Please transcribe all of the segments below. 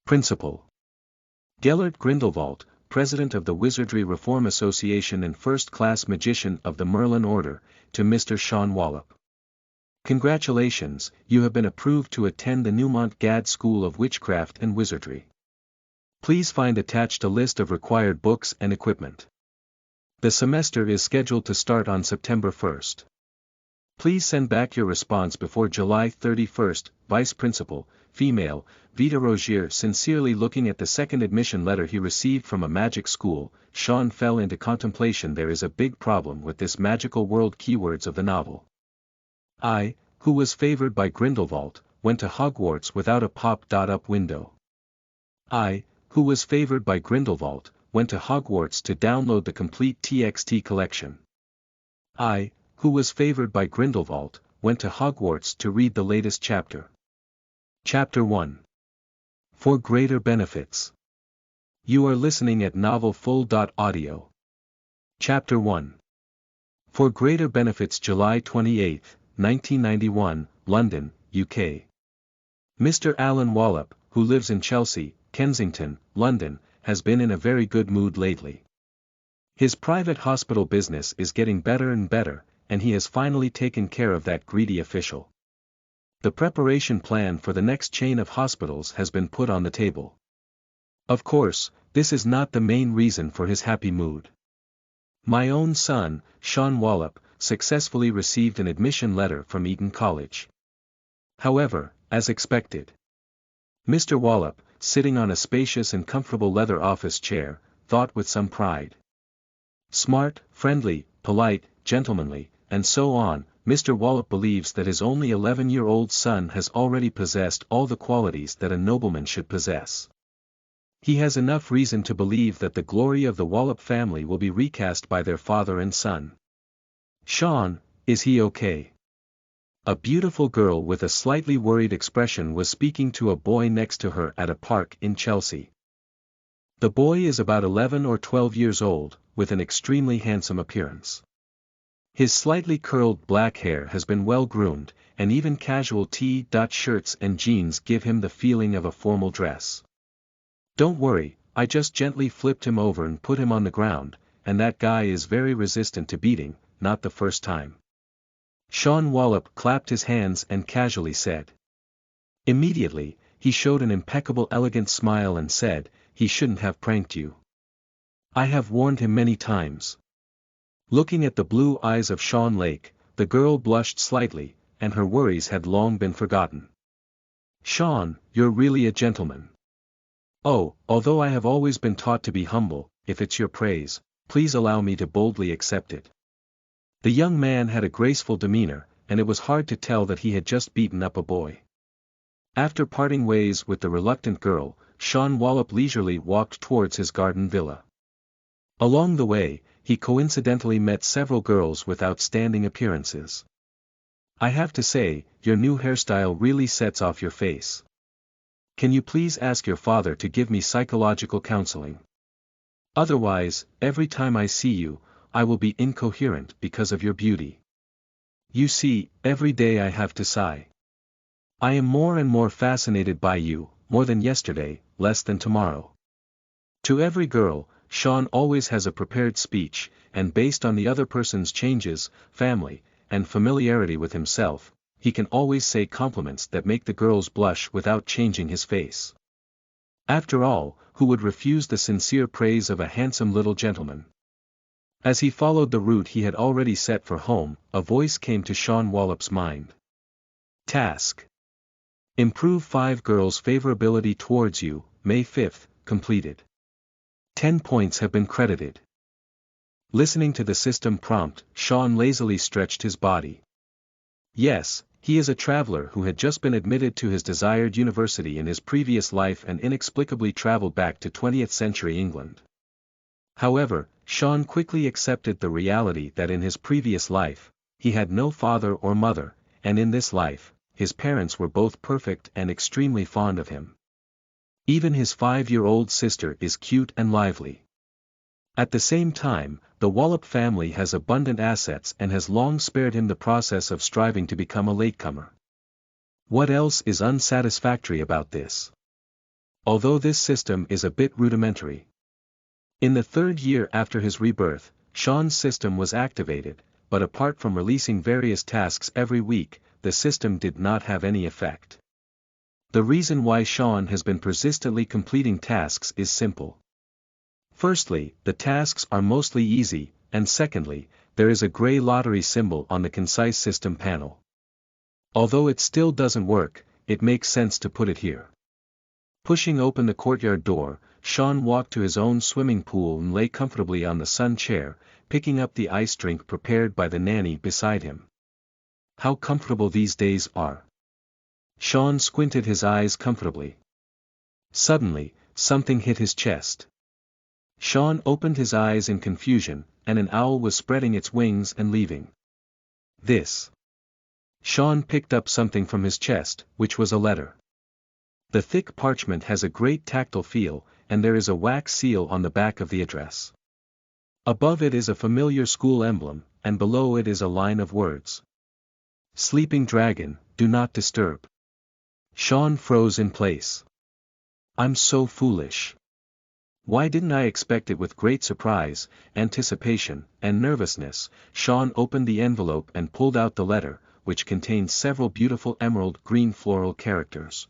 Principal Gellert Grindelwald, President of the Wizardry Reform Association and first-class magician of the Merlin Order, to Mr. Sean Wallup. Congratulations, you have been approved to attend the Newmont Gad School of Witchcraft and Wizardry. Please find attached a list of required books and equipment. The semester is scheduled to start on September 1st. Please send back your response before July 31st. Vice Principal, female, Vita Rozier. Sincerely. Looking at the second admission letter he received from a magic school, Sean fell into contemplation. There is a big problem with this magical world. Keywords of the novel. I, who was favored by Grindelwald, went to Hogwarts without a pop-up window. I, who was favored by Grindelwald, went to Hogwarts to download the complete TXT collection. I, who was favored by Grindelwald, went to Hogwarts to read the latest chapter. Chapter 1. For greater benefits. You are listening at novelfull.audio. Chapter 1. For greater benefits. July 28, 1991, London, UK. Mr. Alan Wallup, who lives in Chelsea, Kensington, London, has been in a very good mood lately. His private hospital business is getting better and better, and he has finally taken care of that greedy official. The preparation plan for the next chain of hospitals has been put on the table. Of course, this is not the main reason for his happy mood. My own son, Sean Wallup, successfully received an admission letter from Eton College. However, as expected, Mr. Wallup, sitting on a spacious and comfortable leather office chair, thought with some pride. Smart, friendly, polite, gentlemanly, and so on, Mr. Wallup believes that his only 11-year-old son has already possessed all the qualities that a nobleman should possess. He has enough reason to believe that the glory of the Wallup family will be recast by their father and son. Sean, is he okay? A beautiful girl with a slightly worried expression was speaking to a boy next to her at a park in Chelsea. The boy is about 11 or 12 years old, with an extremely handsome appearance. His slightly curled black hair has been well groomed, and even casual T-shirts and jeans give him the feeling of a formal dress. Don't worry, I just gently flipped him over and put him on the ground, and that guy is very resistant to beating, not the first time. Sean Wallup clapped his hands and casually said. Immediately, he showed an impeccable elegant smile and said, he shouldn't have pranked you. I have warned him many times. Looking at the blue eyes of Sean Lake, the girl blushed slightly, and her worries had long been forgotten. Sean, you're really a gentleman. Oh, although I have always been taught to be humble, if it's your praise, please allow me to boldly accept it. The young man had a graceful demeanor, and it was hard to tell that he had just beaten up a boy. After parting ways with the reluctant girl, Sean Wallup leisurely walked towards his garden villa. Along the way, he coincidentally met several girls with outstanding appearances. I have to say, your new hairstyle really sets off your face. Can you please ask your father to give me psychological counseling? Otherwise, every time I see you, I will be incoherent because of your beauty. You see, every day I have to sigh. I am more and more fascinated by you, more than yesterday, less than tomorrow. To every girl, Sean always has a prepared speech, and based on the other person's changes, family, and familiarity with himself, he can always say compliments that make the girls blush without changing his face. After all, who would refuse the sincere praise of a handsome little gentleman? As he followed the route he had already set for home, a voice came to Sean Wallup's mind. Task. Improve 5 girls' favorability towards you, May 5th, completed. 10 points have been credited. Listening to the system prompt, Sean lazily stretched his body. Yes, he is a traveler who had just been admitted to his desired university in his previous life and inexplicably traveled back to 20th century England. However, Sean quickly accepted the reality that in his previous life, he had no father or mother, and in this life, his parents were both perfect and extremely fond of him. Even his 5-year-old sister is cute and lively. At the same time, the Wallup family has abundant assets and has long spared him the process of striving to become a latecomer. What else is unsatisfactory about this? although this system is a bit rudimentary. In the third year after his rebirth, Sean's system was activated, but apart from releasing various tasks every week, the system did not have any effect. The reason why Sean has been persistently completing tasks is simple. Firstly, the tasks are mostly easy, and secondly, there is a gray lottery symbol on the concise system panel. Although it still doesn't work, it makes sense to put it here. Pushing open the courtyard door, Sean walked to his own swimming pool and lay comfortably on the sun chair, picking up the ice drink prepared by the nanny beside him. How comfortable these days are. Sean squinted his eyes comfortably. Suddenly, something hit his chest. Sean opened his eyes in confusion, and an owl was spreading its wings and leaving. This. Sean picked up something from his chest, which was a letter. The thick parchment has a great tactile feel, and there is a wax seal on the back of the address. Above it is a familiar school emblem, and below it is a line of words. Sleeping dragon, do not disturb. Sean froze in place. I'm so foolish. Why didn't I expect it? With great surprise, anticipation, and nervousness, Sean opened the envelope and pulled out the letter, which contained several beautiful emerald green floral characters.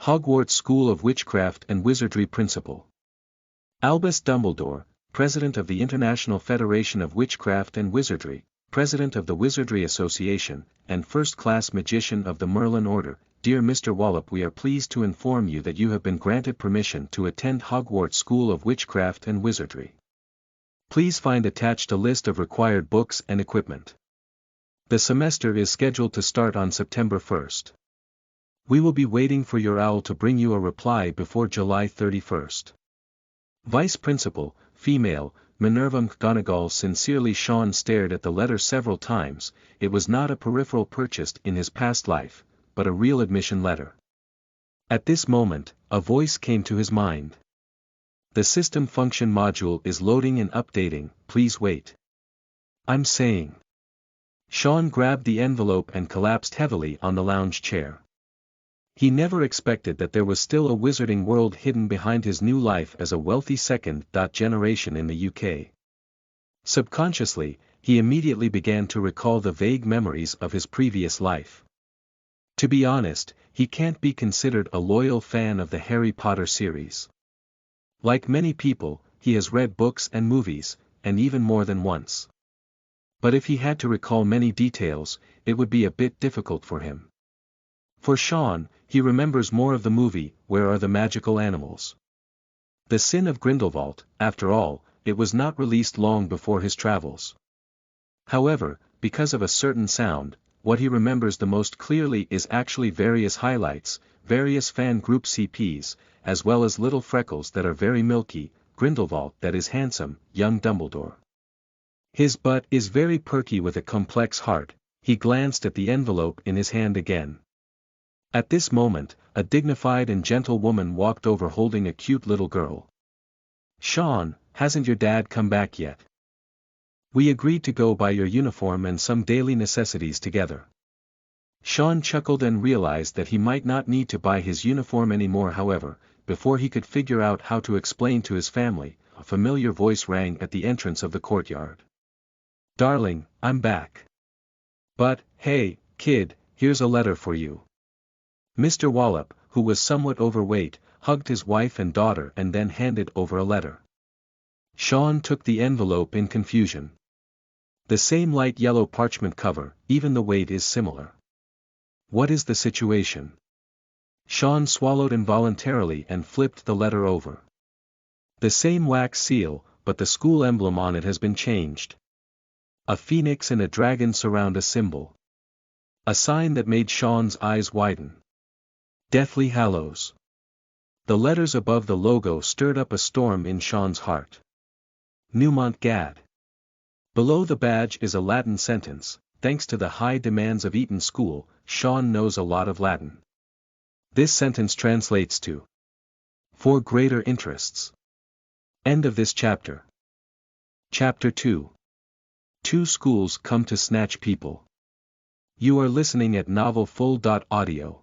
Hogwarts School of Witchcraft and Wizardry Principal. Albus Dumbledore, President of the International Federation of Witchcraft and Wizardry, President of the Wizardry Association, and First-Class Magician of the Merlin Order, Dear Mr. Wallup, we are pleased to inform you that you have been granted permission to attend Hogwarts School of Witchcraft and Wizardry. Please find attached a list of required books and equipment. The semester is scheduled to start on September 1st. We will be waiting for your owl to bring you a reply before July 31st. Vice Principal, Female, Minerva McGonagall. Sincerely. Sean stared at the letter several times. It was not a peripheral purchased in his past life, but a real admission letter. At this moment, a voice came to his mind. The system function module is loading and updating, please wait. I'm saying. Sean grabbed the envelope and collapsed heavily on the lounge chair. He never expected that there was still a wizarding world hidden behind his new life as a wealthy second generation in the UK. Subconsciously, he immediately began to recall the vague memories of his previous life. To be honest, he can't be considered a loyal fan of the Harry Potter series. Like many people, he has read books and movies, and even more than once. But if he had to recall many details, it would be a bit difficult for him. For Sean, he remembers more of the movie, Where Are the Magical Animals? The Sin of Grindelwald. After all, it was not released long before his travels. However, because of a certain sound, what he remembers the most clearly is actually various highlights, various fan group CPs, as well as little freckles that are very milky, Grindelwald that is handsome, young Dumbledore. His butt is very perky with a complex heart. He glanced at the envelope in his hand again. At this moment, a dignified and gentle woman walked over holding a cute little girl. Sean, hasn't your dad come back yet? We agreed to go buy your uniform and some daily necessities together. Sean chuckled and realized that he might not need to buy his uniform anymore. However, before he could figure out how to explain to his family, a familiar voice rang at the entrance of the courtyard. Darling, I'm back. But, hey, kid, here's a letter for you. Mr. Wallup, who was somewhat overweight, hugged his wife and daughter and then handed over a letter. Sean took the envelope in confusion. The same light yellow parchment cover, even the weight is similar. What is the situation? Sean swallowed involuntarily and flipped the letter over. The same wax seal, but the school emblem on it has been changed. A phoenix and a dragon surround a symbol. A sign that made Sean's eyes widen. Deathly Hallows. The letters above the logo stirred up a storm in Sean's heart. Newmont Gad. Below the badge is a Latin sentence. Thanks to the high demands of Eton School, Sean knows a lot of Latin. This sentence translates to for greater interests. End of this chapter. Chapter 2. Two schools come to snatch people. You are listening at novelfull.audio.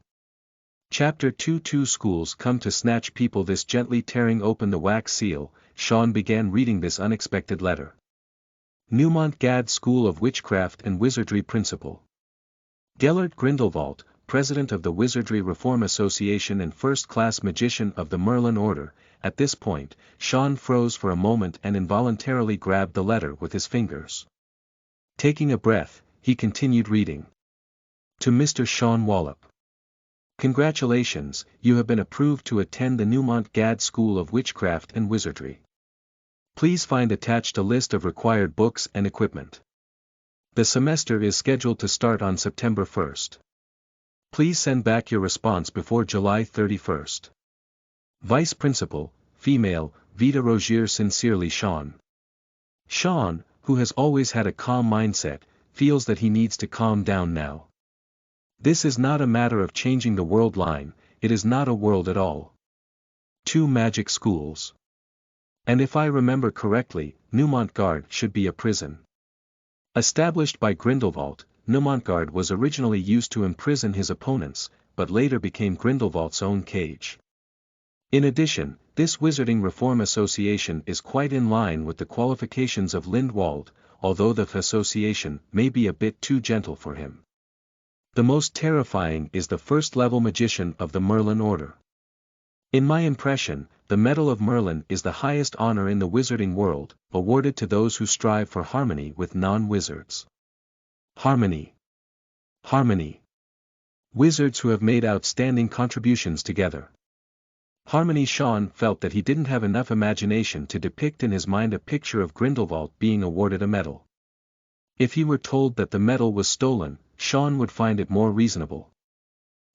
Chapter 2 Two schools come to snatch people. This gently tearing open the wax seal, Sean began reading this unexpected letter. Newmont Gad School of Witchcraft and Wizardry Principal. Gellert Grindelwald, President of the Wizardry Reform Association and first-class magician of the Merlin Order. At this point, Sean froze for a moment and involuntarily grabbed the letter with his fingers. Taking a breath, he continued reading. To Mr. Sean Wallup. Congratulations, you have been approved to attend the Newmont Gad School of Witchcraft and Wizardry. Please find attached a list of required books and equipment. The semester is scheduled to start on September 1st. Please send back your response before July 31st. Vice Principal, female, Vita Rozier. Sincerely Sean. Sean, who has always had a calm mindset, feels that he needs to calm down now. This is not a matter of changing the world line, it is not a world at all. 2 magic schools. And if I remember correctly, Newmontgard should be a prison. Established by Grindelwald, Newmontgard was originally used to imprison his opponents, but later became Grindelwald's own cage. In addition, this Wizarding Reform Association is quite in line with the qualifications of Lindwald, although the association may be a bit too gentle for him. The most terrifying is the first-level magician of the Merlin Order. In my impression, the Medal of Merlin is the highest honor in the wizarding world, awarded to those who strive for harmony with non-wizards. Harmony. Harmony. Wizards who have made outstanding contributions together. Harmony. Sean felt that he didn't have enough imagination to depict in his mind a picture of Grindelwald being awarded a medal. If he were told that the medal was stolen, Sean would find it more reasonable.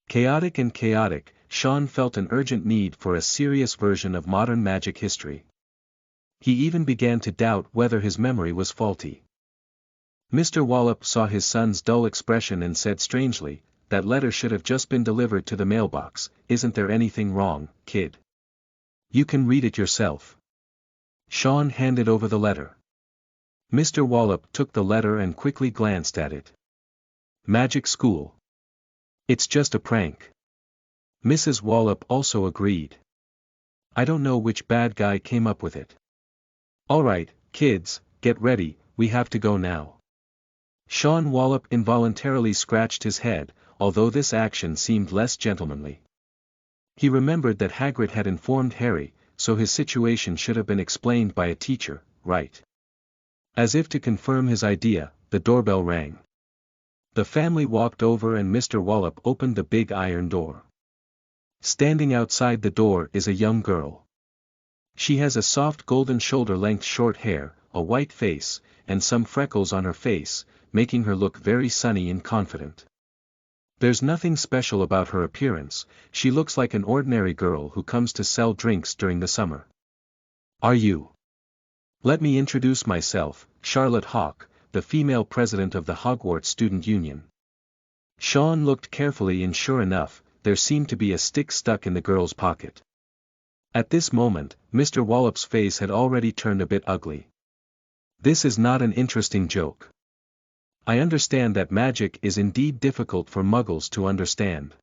Chaotic and chaotic, Sean felt an urgent need for a serious version of modern magic history. He even began to doubt whether his memory was faulty. Mr. Wallup saw his son's dull expression and said strangely, "That letter should have just been delivered to the mailbox. Isn't there anything wrong, kid? You can read it yourself." Sean handed over the letter. Mr. Wallup took the letter and quickly glanced at it. Magic school. It's just a prank. Mrs. Wallup also agreed. I don't know which bad guy came up with it. Alright, kids, get ready, we have to go now. Sean Wallup involuntarily scratched his head, although this action seemed less gentlemanly. He remembered that Hagrid had informed Harry, so his situation should have been explained by a teacher, right? As if to confirm his idea, the doorbell rang. The family walked over and Mr. Wallup opened the big iron door. Standing outside the door is a young girl. She has a soft golden shoulder-length short hair, a white face, and some freckles on her face, making her look very sunny and confident. There's nothing special about her appearance, she looks like an ordinary girl who comes to sell drinks during the summer. Are you? Let me introduce myself, Charlotte Hawke, the female president of the Hogwarts Student Union. Sean looked carefully and sure enough, there seemed to be a stick stuck in the girl's pocket. At this moment, Mr. Wallup's face had already turned a bit ugly. This is not an interesting joke. I understand that magic is indeed difficult for muggles to understand.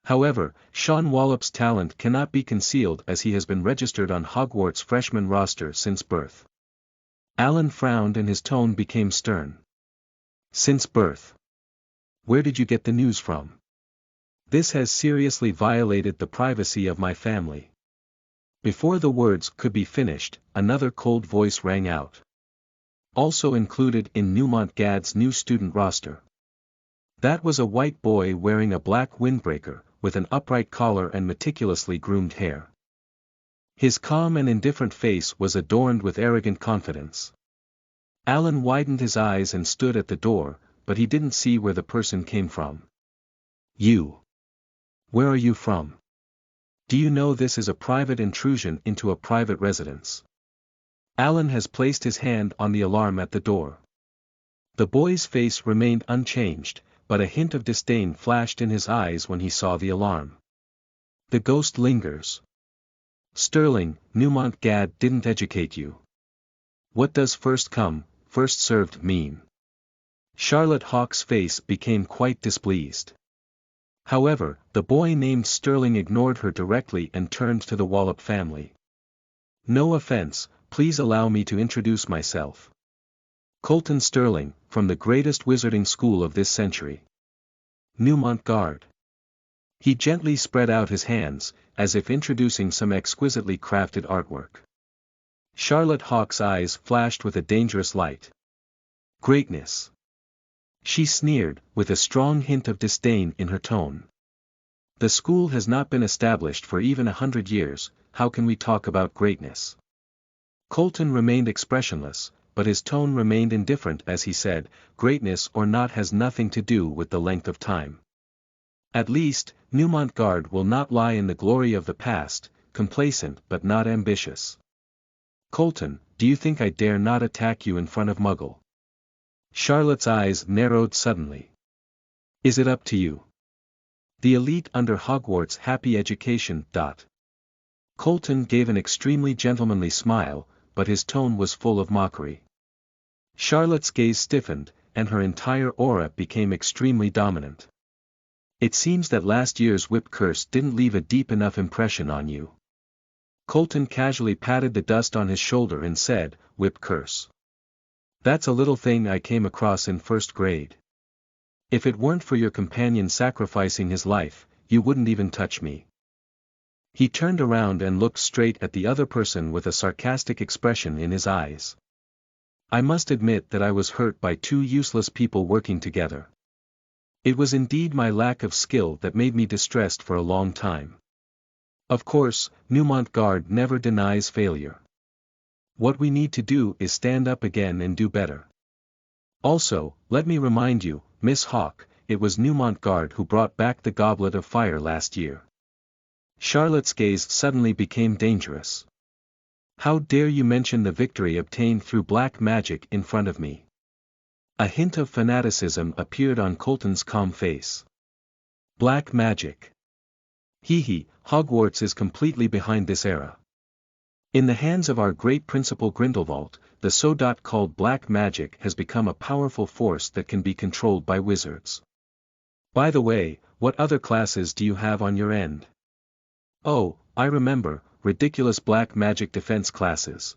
However, Sean Wallup's talent cannot be concealed as he has been registered on Hogwarts' freshman roster since birth. Alan frowned and his tone became stern. Since birth? Where did you get the news from? This has seriously violated the privacy of my family. Before the words could be finished, another cold voice rang out. Also included in Newmont Gad's new student roster. That was a white boy wearing a black windbreaker, with an upright collar and meticulously groomed hair. His calm and indifferent face was adorned with arrogant confidence. Alan widened his eyes and stood at the door, but he didn't see where the person came from. You. Where are you from? Do you know this is a private intrusion into a private residence? Alan has placed his hand on the alarm at the door. The boy's face remained unchanged, but a hint of disdain flashed in his eyes when he saw the alarm. The ghost lingers. Sterling, Newmont Gad didn't educate you. What does first come, first served mean? Charlotte Hawke's face became quite displeased. However, the boy named Sterling ignored her directly and turned to the Wallup family. "No offense, please allow me to introduce myself. Colton Sterling, from the greatest wizarding school of this century. Newmont Guard." He gently spread out his hands, as if introducing some exquisitely crafted artwork. Charlotte Hawke's eyes flashed with a dangerous light. "Greatness," she sneered, with a strong hint of disdain in her tone. "The school has not been established for even 100 years, how can we talk about greatness?" Colton remained expressionless, but his tone remained indifferent as he said, "Greatness or not has nothing to do with the length of time. At least, Newmont Guard will not lie in the glory of the past, complacent but not ambitious. Colton, do you think I dare not attack you in front of Muggle?" Charlotte's eyes narrowed suddenly. "Is it up to you? The elite under Hogwarts' happy education. Colton gave an extremely gentlemanly smile, but his tone was full of mockery. Charlotte's gaze stiffened, and her entire aura became extremely dominant. "It seems that last year's whip curse didn't leave a deep enough impression on you." Colton casually patted the dust on his shoulder and said, "Whip curse? That's a little thing I came across in first grade. If it weren't for your companion sacrificing his life, you wouldn't even touch me." He turned around and looked straight at the other person with a sarcastic expression in his eyes. "I must admit that I was hurt by two useless people working together. It was indeed my lack of skill that made me distressed for a long time. Of course, Newmont Guard never denies failure. What we need to do is stand up again and do better. Also, let me remind you, Miss Hawke, it was Newmont Guard who brought back the Goblet of Fire last year." Charlotte's gaze suddenly became dangerous. "How dare you mention the victory obtained through black magic in front of me?" A hint of fanaticism appeared on Colton's calm face. "Black magic. Hee, Hogwarts is completely behind this era. In the hands of our great principal Grindelwald, the so-called black magic has become a powerful force that can be controlled by wizards. By the way, what other classes do you have on your end?" "Oh, I remember, ridiculous black magic defense classes."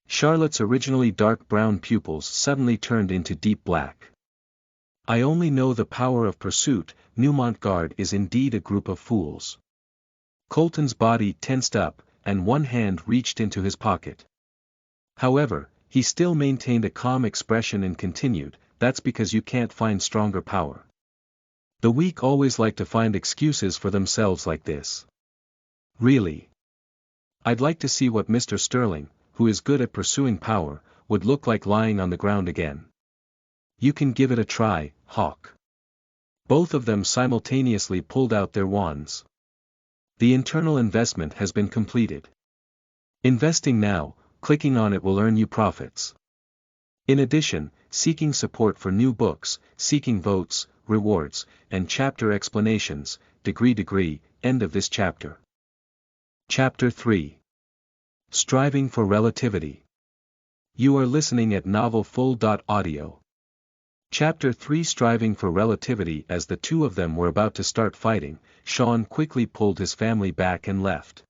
Charlotte's originally dark brown pupils suddenly turned into deep black. "I only know the power of pursuit. Newmont Guard is indeed a group of fools." Colton's body tensed up, and one hand reached into his pocket. However, he still maintained a calm expression and continued, "That's because you can't find stronger power. The weak always like to find excuses for themselves like this. Really. I'd like to see what Mr. Sterling, who is good at pursuing power, would look like lying on the ground again. You can give it a try, Hawke." Both of them simultaneously pulled out their wands. The internal investment has been completed. Investing now, clicking on it will earn you profits. In addition, seeking support for new books, seeking votes, rewards, and chapter explanations, degree, end of this chapter. Chapter 3. Striving for Relativity. You are listening at novelfull.audio. Chapter 3. Striving for Relativity. As the two of them were about to start fighting, Sean quickly pulled his family back and left.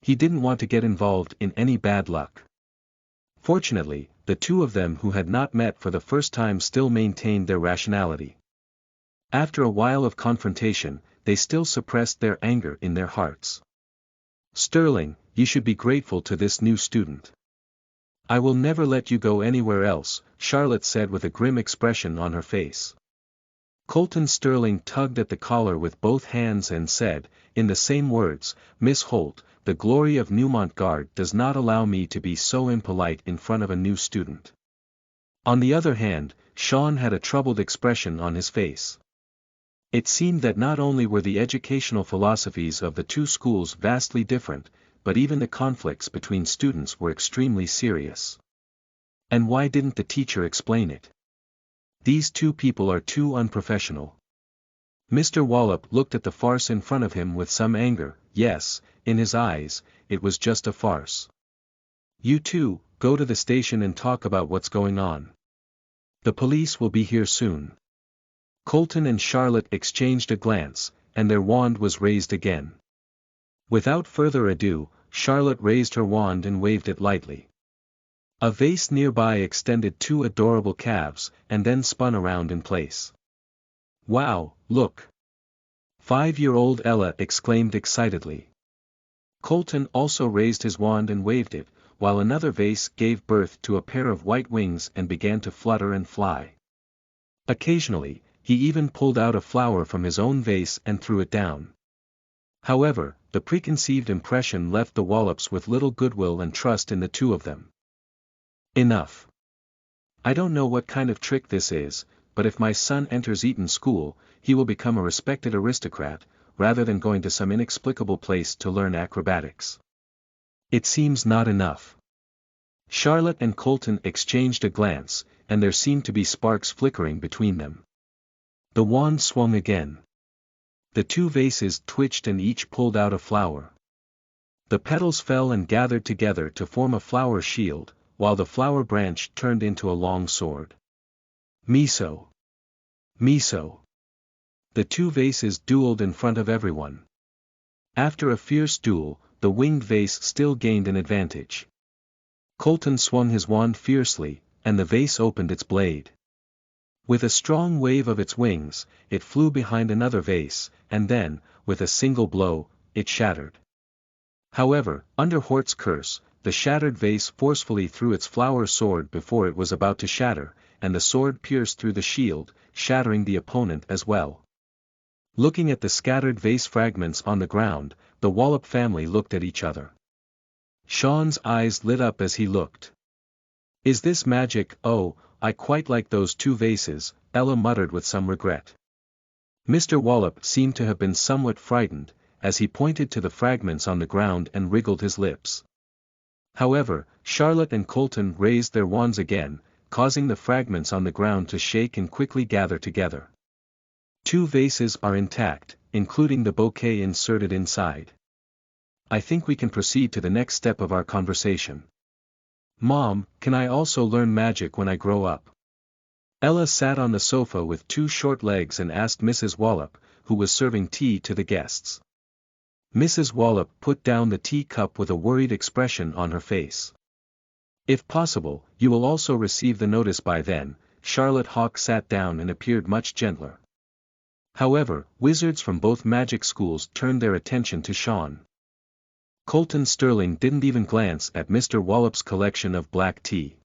He didn't want to get involved in any bad luck. Fortunately, the two of them who had not met for the first time still maintained their rationality. After a while of confrontation, they still suppressed their anger in their hearts. "Sterling, you should be grateful to this new student. I will never let you go anywhere else," Charlotte said with a grim expression on her face. Colton Sterling tugged at the collar with both hands and said, in the same words, "Miss Holt, the glory of Newmont Guard does not allow me to be so impolite in front of a new student." On the other hand, Sean had a troubled expression on his face. It seemed that not only were the educational philosophies of the two schools vastly different, but even the conflicts between students were extremely serious. And why didn't the teacher explain it? These two people are too unprofessional. Mr. Wallup looked at the farce in front of him with some anger. Yes, in his eyes, it was just a farce. "You two, go to the station and talk about what's going on. The police will be here soon." Colton and Charlotte exchanged a glance, and their wand was raised again. Without further ado, Charlotte raised her wand and waved it lightly. A vase nearby extended 2 adorable calves, and then spun around in place. "Wow, look!" 5-year-old Ella exclaimed excitedly. Colton also raised his wand and waved it, while another vase gave birth to a pair of white wings and began to flutter and fly. Occasionally, he even pulled out a flower from his own vase and threw it down. However, the preconceived impression left the Wallups with little goodwill and trust in the two of them. "Enough. I don't know what kind of trick this is, but if my son enters Eton School, he will become a respected aristocrat, rather than going to some inexplicable place to learn acrobatics. It seems not enough." Charlotte and Colton exchanged a glance, and there seemed to be sparks flickering between them. The wand swung again. The 2 vases twitched and each pulled out a flower. The petals fell and gathered together to form a flower shield, while the flower branch turned into a long sword. "Miso! Miso!" The 2 vases dueled in front of everyone. After a fierce duel, the winged vase still gained an advantage. Colton swung his wand fiercely, and the vase opened its blade. With a strong wave of its wings, it flew behind another vase, and then, with a single blow, it shattered. However, under Hort's curse, the shattered vase forcefully threw its flower sword before it was about to shatter, and the sword pierced through the shield, shattering the opponent as well. Looking at the scattered vase fragments on the ground, the Wallup family looked at each other. Sean's eyes lit up as he looked. "Is this magic? Oh, I quite like those 2 vases," Ella muttered with some regret. Mr. Wallup seemed to have been somewhat frightened, as he pointed to the fragments on the ground and wriggled his lips. However, Charlotte and Colton raised their wands again, causing the fragments on the ground to shake and quickly gather together. 2 vases are intact, including the bouquet inserted inside. "I think we can proceed to the next step of our conversation. Mom, can I also learn magic when I grow up?" Ella sat on the sofa with 2 short legs and asked Mrs. Wallup, who was serving tea to the guests. Mrs. Wallup put down the tea cup with a worried expression on her face. "If possible, you will also receive the notice by then." Charlotte Hawke sat down and appeared much gentler. However, wizards from both magic schools turned their attention to Sean. Colton Sterling didn't even glance at Mr. Wallup's collection of black tea.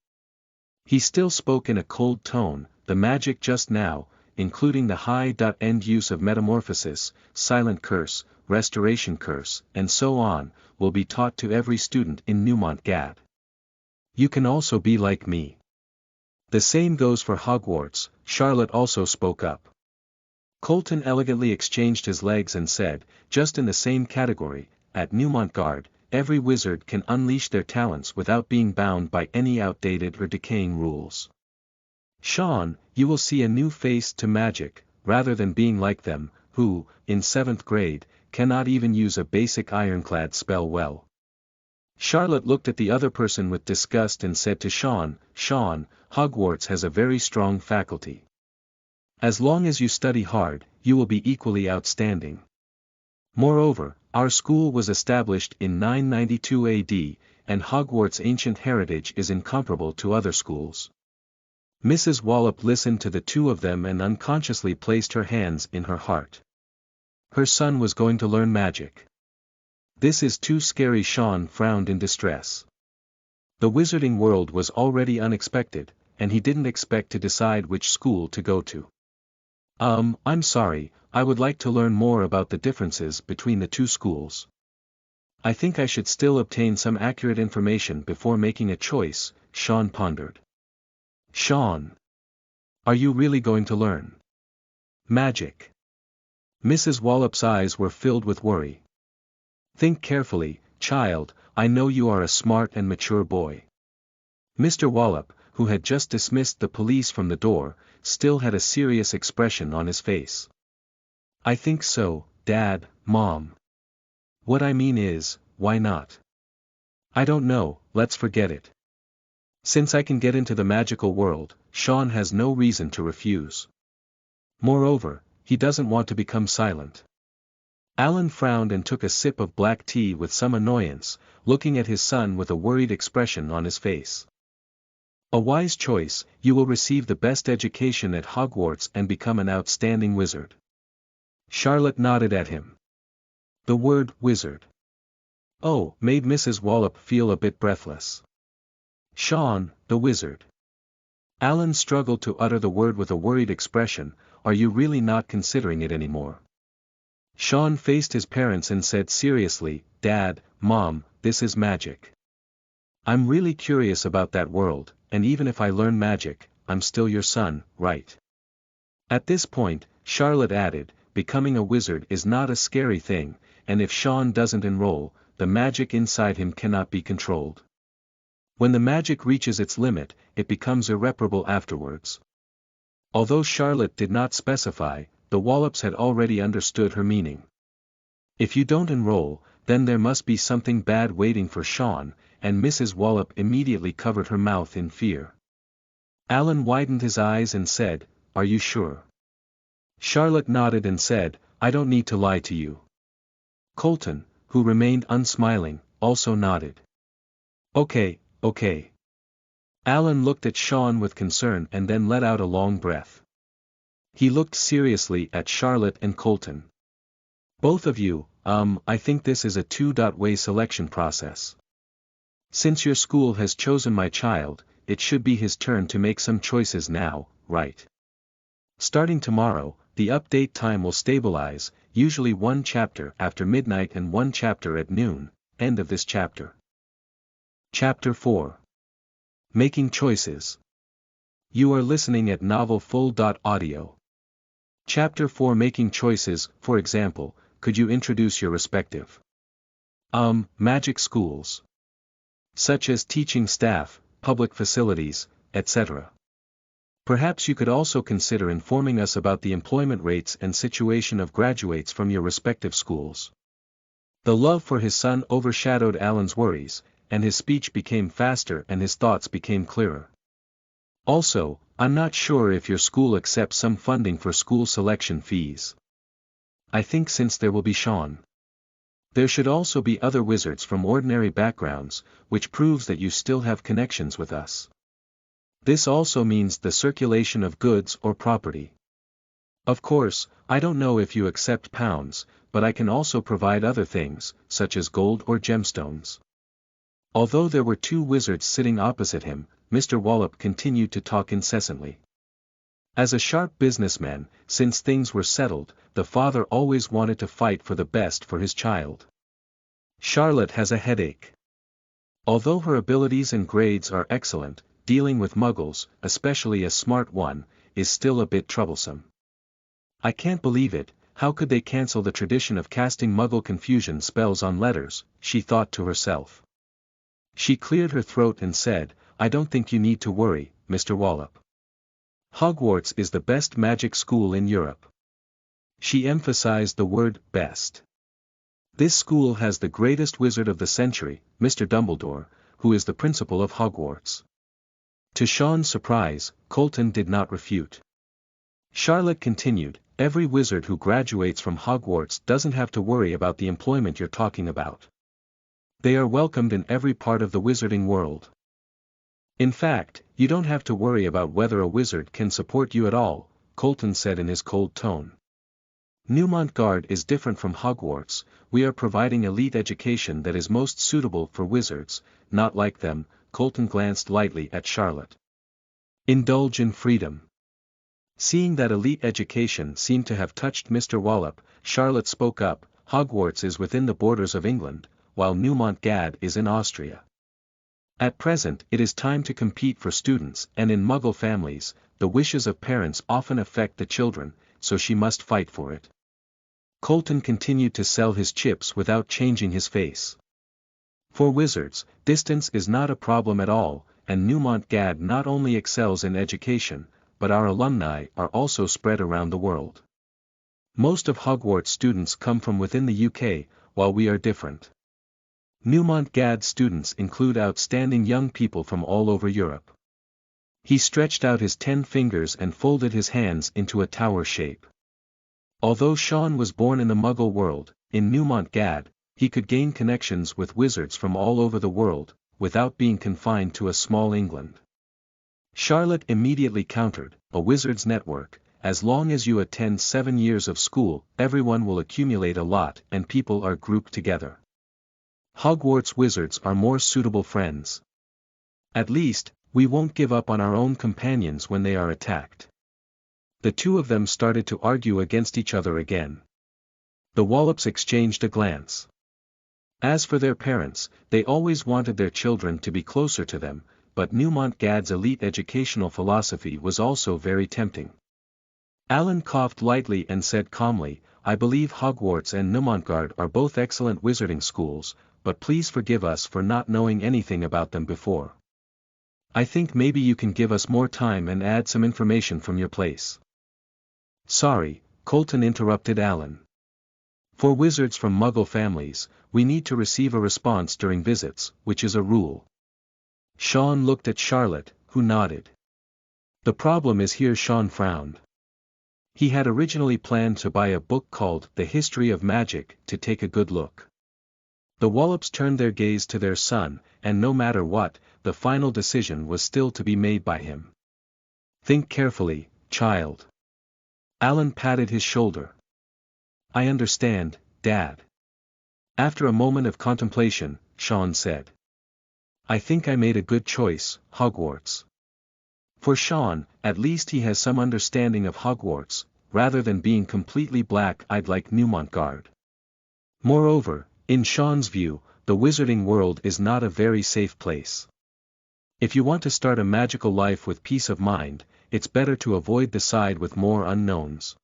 He still spoke in a cold tone. "The magic just now, including the high-end use of metamorphosis, silent curse, restoration curse, and so on, will be taught to every student in Newmont Gad. You can also be like me. The same goes for Hogwarts." Charlotte also spoke up. Colton elegantly exchanged his legs and said, "Just in the same category, at Newmont Gard, every wizard can unleash their talents without being bound by any outdated or decaying rules. Sean, you will see a new face to magic, rather than being like them, who, in 7th grade, cannot even use a basic ironclad spell well." Charlotte looked at the other person with disgust and said to Sean, "Sean, Hogwarts has a very strong faculty. As long as you study hard, you will be equally outstanding. Moreover, our school was established in 992 AD, and Hogwarts' ancient heritage is incomparable to other schools." Mrs. Wallup listened to the 2 of them and unconsciously placed her hands in her heart. Her son was going to learn magic. "This is too scary." Sean frowned in distress. The wizarding world was already unexpected, and he didn't expect to decide which school to go to. I'm sorry, I would like to learn more about the differences between the 2 schools. I think I should still obtain some accurate information before making a choice," Sean pondered. "Sean, are you really going to learn magic?" Mrs. Wallup's eyes were filled with worry. "Think carefully, child, I know you are a smart and mature boy." Mr. Wallup, who had just dismissed the police from the door, still had a serious expression on his face. "I think so, Dad, Mom. What I mean is, why not? I don't know, let's forget it. Since I can get into the magical world, Sean has no reason to refuse." Moreover, he doesn't want to become silent. Alan frowned and took a sip of black tea with some annoyance, looking at his son with a worried expression on his face. A wise choice, you will receive the best education at Hogwarts and become an outstanding wizard. Charlotte nodded at him. The word wizard. Oh, made Mrs. Wallup feel a bit breathless. Sean, the wizard. Alan struggled to utter the word with a worried expression. Are you really not considering it anymore? Sean faced his parents and said seriously, Dad, Mom, this is magic. I'm really curious about that world, and even if I learn magic, I'm still your son, right? At this point, Charlotte added, becoming a wizard is not a scary thing, and if Sean doesn't enroll, the magic inside him cannot be controlled. When the magic reaches its limit, it becomes irreparable afterwards. Although Charlotte did not specify, the Wallups had already understood her meaning. If you don't enroll, then there must be something bad waiting for Sean, and Mrs. Wallup immediately covered her mouth in fear. Alan widened his eyes and said, Are you sure? Charlotte nodded and said, I don't need to lie to you. Colton, who remained unsmiling, also nodded. Okay. Alan looked at Sean with concern and then let out a long breath. He looked seriously at Charlotte and Colton. Both of you, I think this is a two-way selection process. Since your school has chosen my child, it should be his turn to make some choices now, right? Starting tomorrow, the update time will stabilize, usually one chapter after midnight and one chapter at noon, end of this chapter. Chapter 4. Making Choices. You are listening at novelfull.audio. Chapter 4 Making Choices. For example, could you introduce your respective magic schools? Such as teaching staff, public facilities, etc. Perhaps you could also consider informing us about the employment rates and situation of graduates from your respective schools. The love for his son overshadowed Alan's worries, and his speech became faster and his thoughts became clearer. Also, I'm not sure if your school accepts some funding for school selection fees. I think since there will be Sean. There should also be other wizards from ordinary backgrounds, which proves that you still have connections with us. This also means the circulation of goods or property. Of course, I don't know if you accept pounds, but I can also provide other things, such as gold or gemstones. Although there were two wizards sitting opposite him, Mr. Wallup continued to talk incessantly. As a sharp businessman, since things were settled, the father always wanted to fight for the best for his child. Charlotte has a headache. Although her abilities and grades are excellent, dealing with muggles, especially a smart one, is still a bit troublesome. I can't believe it, how could they cancel the tradition of casting muggle confusion spells on letters, she thought to herself. She cleared her throat and said, I don't think you need to worry, Mr. Wallup. Hogwarts is the best magic school in Europe. She emphasized the word best. This school has the greatest wizard of the century, Mr. Dumbledore, who is the principal of Hogwarts. To Sean's surprise, Colton did not refute. Charlotte continued, every wizard who graduates from Hogwarts doesn't have to worry about the employment you're talking about. They are welcomed in every part of the wizarding world. In fact, you don't have to worry about whether a wizard can support you at all, Colton said in his cold tone. Neumont Guard is different from Hogwarts, we are providing elite education that is most suitable for wizards, not like them, Colton glanced lightly at Charlotte. Indulge in freedom. Seeing that elite education seemed to have touched Mr. Wallup, Charlotte spoke up, Hogwarts is within the borders of England, while Neumont Gad is in Austria. At present it is time to compete for students, and in Muggle families, the wishes of parents often affect the children, so she must fight for it. Colton continued to sell his chips without changing his face. For wizards, distance is not a problem at all, and Neumont Gad not only excels in education, but our alumni are also spread around the world. Most of Hogwarts students come from within the UK, while we are different. Neumont Gad students include outstanding young people from all over Europe. He stretched out his 10 fingers and folded his hands into a tower shape. Although Sean was born in the Muggle world, in Newmont Gad, he could gain connections with wizards from all over the world, without being confined to a small England. Charlotte immediately countered, a wizard's network, as long as you attend 7 years of school, everyone will accumulate a lot and people are grouped together. Hogwarts wizards are more suitable friends. At least, we won't give up on our own companions when they are attacked. The two of them started to argue against each other again. The Wallups exchanged a glance. As for their parents, they always wanted their children to be closer to them, but Newmont Gad's elite educational philosophy was also very tempting. Alan coughed lightly and said calmly, I believe Hogwarts and Newmontgard are both excellent wizarding schools, but please forgive us for not knowing anything about them before. I think maybe you can give us more time and add some information from your place. Sorry, Colton interrupted Alan. For wizards from Muggle families, we need to receive a response during visits, which is a rule. Sean looked at Charlotte, who nodded. The problem is here. Sean frowned. He had originally planned to buy a book called The History of Magic to take a good look. The Wallups turned their gaze to their son, and no matter what, the final decision was still to be made by him. Think carefully, child. Alan patted his shoulder. I understand, Dad. After a moment of contemplation, Sean said. I think I made a good choice, Hogwarts. For Sean, at least he has some understanding of Hogwarts, rather than being completely black-eyed like Newmontgard. Moreover, in Sean's view, the wizarding world is not a very safe place. If you want to start a magical life with peace of mind, it's better to avoid the side with more unknowns.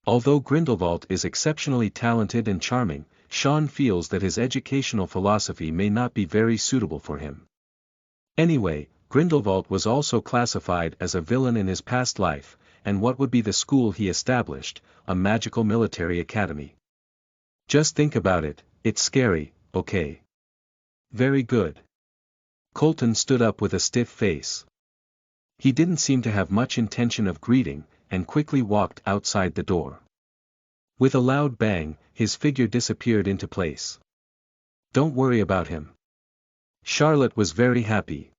Although Grindelwald is exceptionally talented and charming, Sean feels that his educational philosophy may not be very suitable for him. Anyway, Grindelwald was also classified as a villain in his past life, and what would be the school he established, a magical military academy. Just think about it, it's scary, okay? Very good. Colton stood up with a stiff face. He didn't seem to have much intention of greeting, and quickly walked outside the door. With a loud bang, his figure disappeared into place. Don't worry about him. Charlotte was very happy.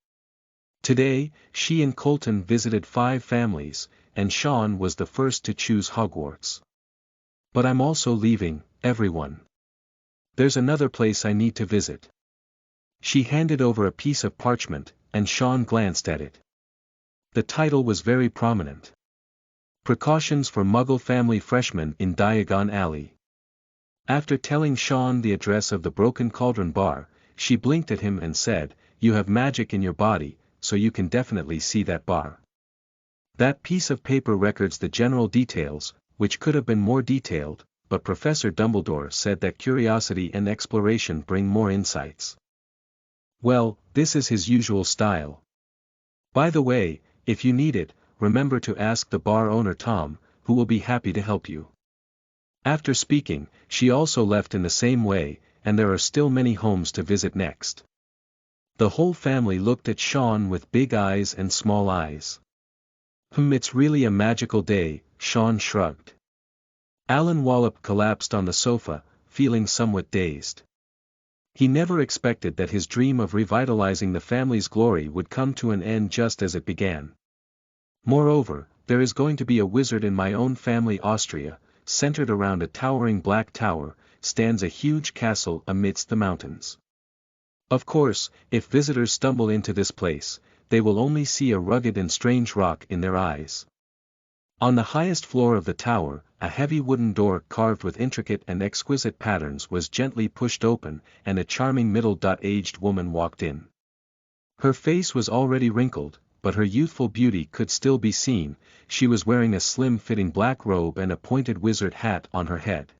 Today, she and Colton visited 5 families, and Sean was the first to choose Hogwarts. But I'm also leaving, everyone. There's another place I need to visit. She handed over a piece of parchment, and Sean glanced at it. The title was very prominent. Precautions for Muggle Family Freshmen in Diagon Alley. After telling Sean the address of the Broken Cauldron Bar, she blinked at him and said, You have magic in your body, so you can definitely see that bar. That piece of paper records the general details, which could have been more detailed, but Professor Dumbledore said that curiosity and exploration bring more insights. Well, this is his usual style. By the way, if you need it, remember to ask the bar owner Tom, who will be happy to help you. After speaking, she also left in the same way, and there are still many homes to visit next. The whole family looked at Sean with big eyes and small eyes. It's really a magical day, Sean shrugged. Alan Wallup collapsed on the sofa, feeling somewhat dazed. He never expected that his dream of revitalizing the family's glory would come to an end just as it began. Moreover, there is going to be a wizard in my own family. Austria, centered around a towering black tower, stands a huge castle amidst the mountains. Of course, if visitors stumble into this place, they will only see a rugged and strange rock in their eyes. On the highest floor of the tower, a heavy wooden door carved with intricate and exquisite patterns was gently pushed open, and a charming middle-aged woman walked in. Her face was already wrinkled, but her youthful beauty could still be seen. She was wearing a slim-fitting black robe and a pointed wizard hat on her head.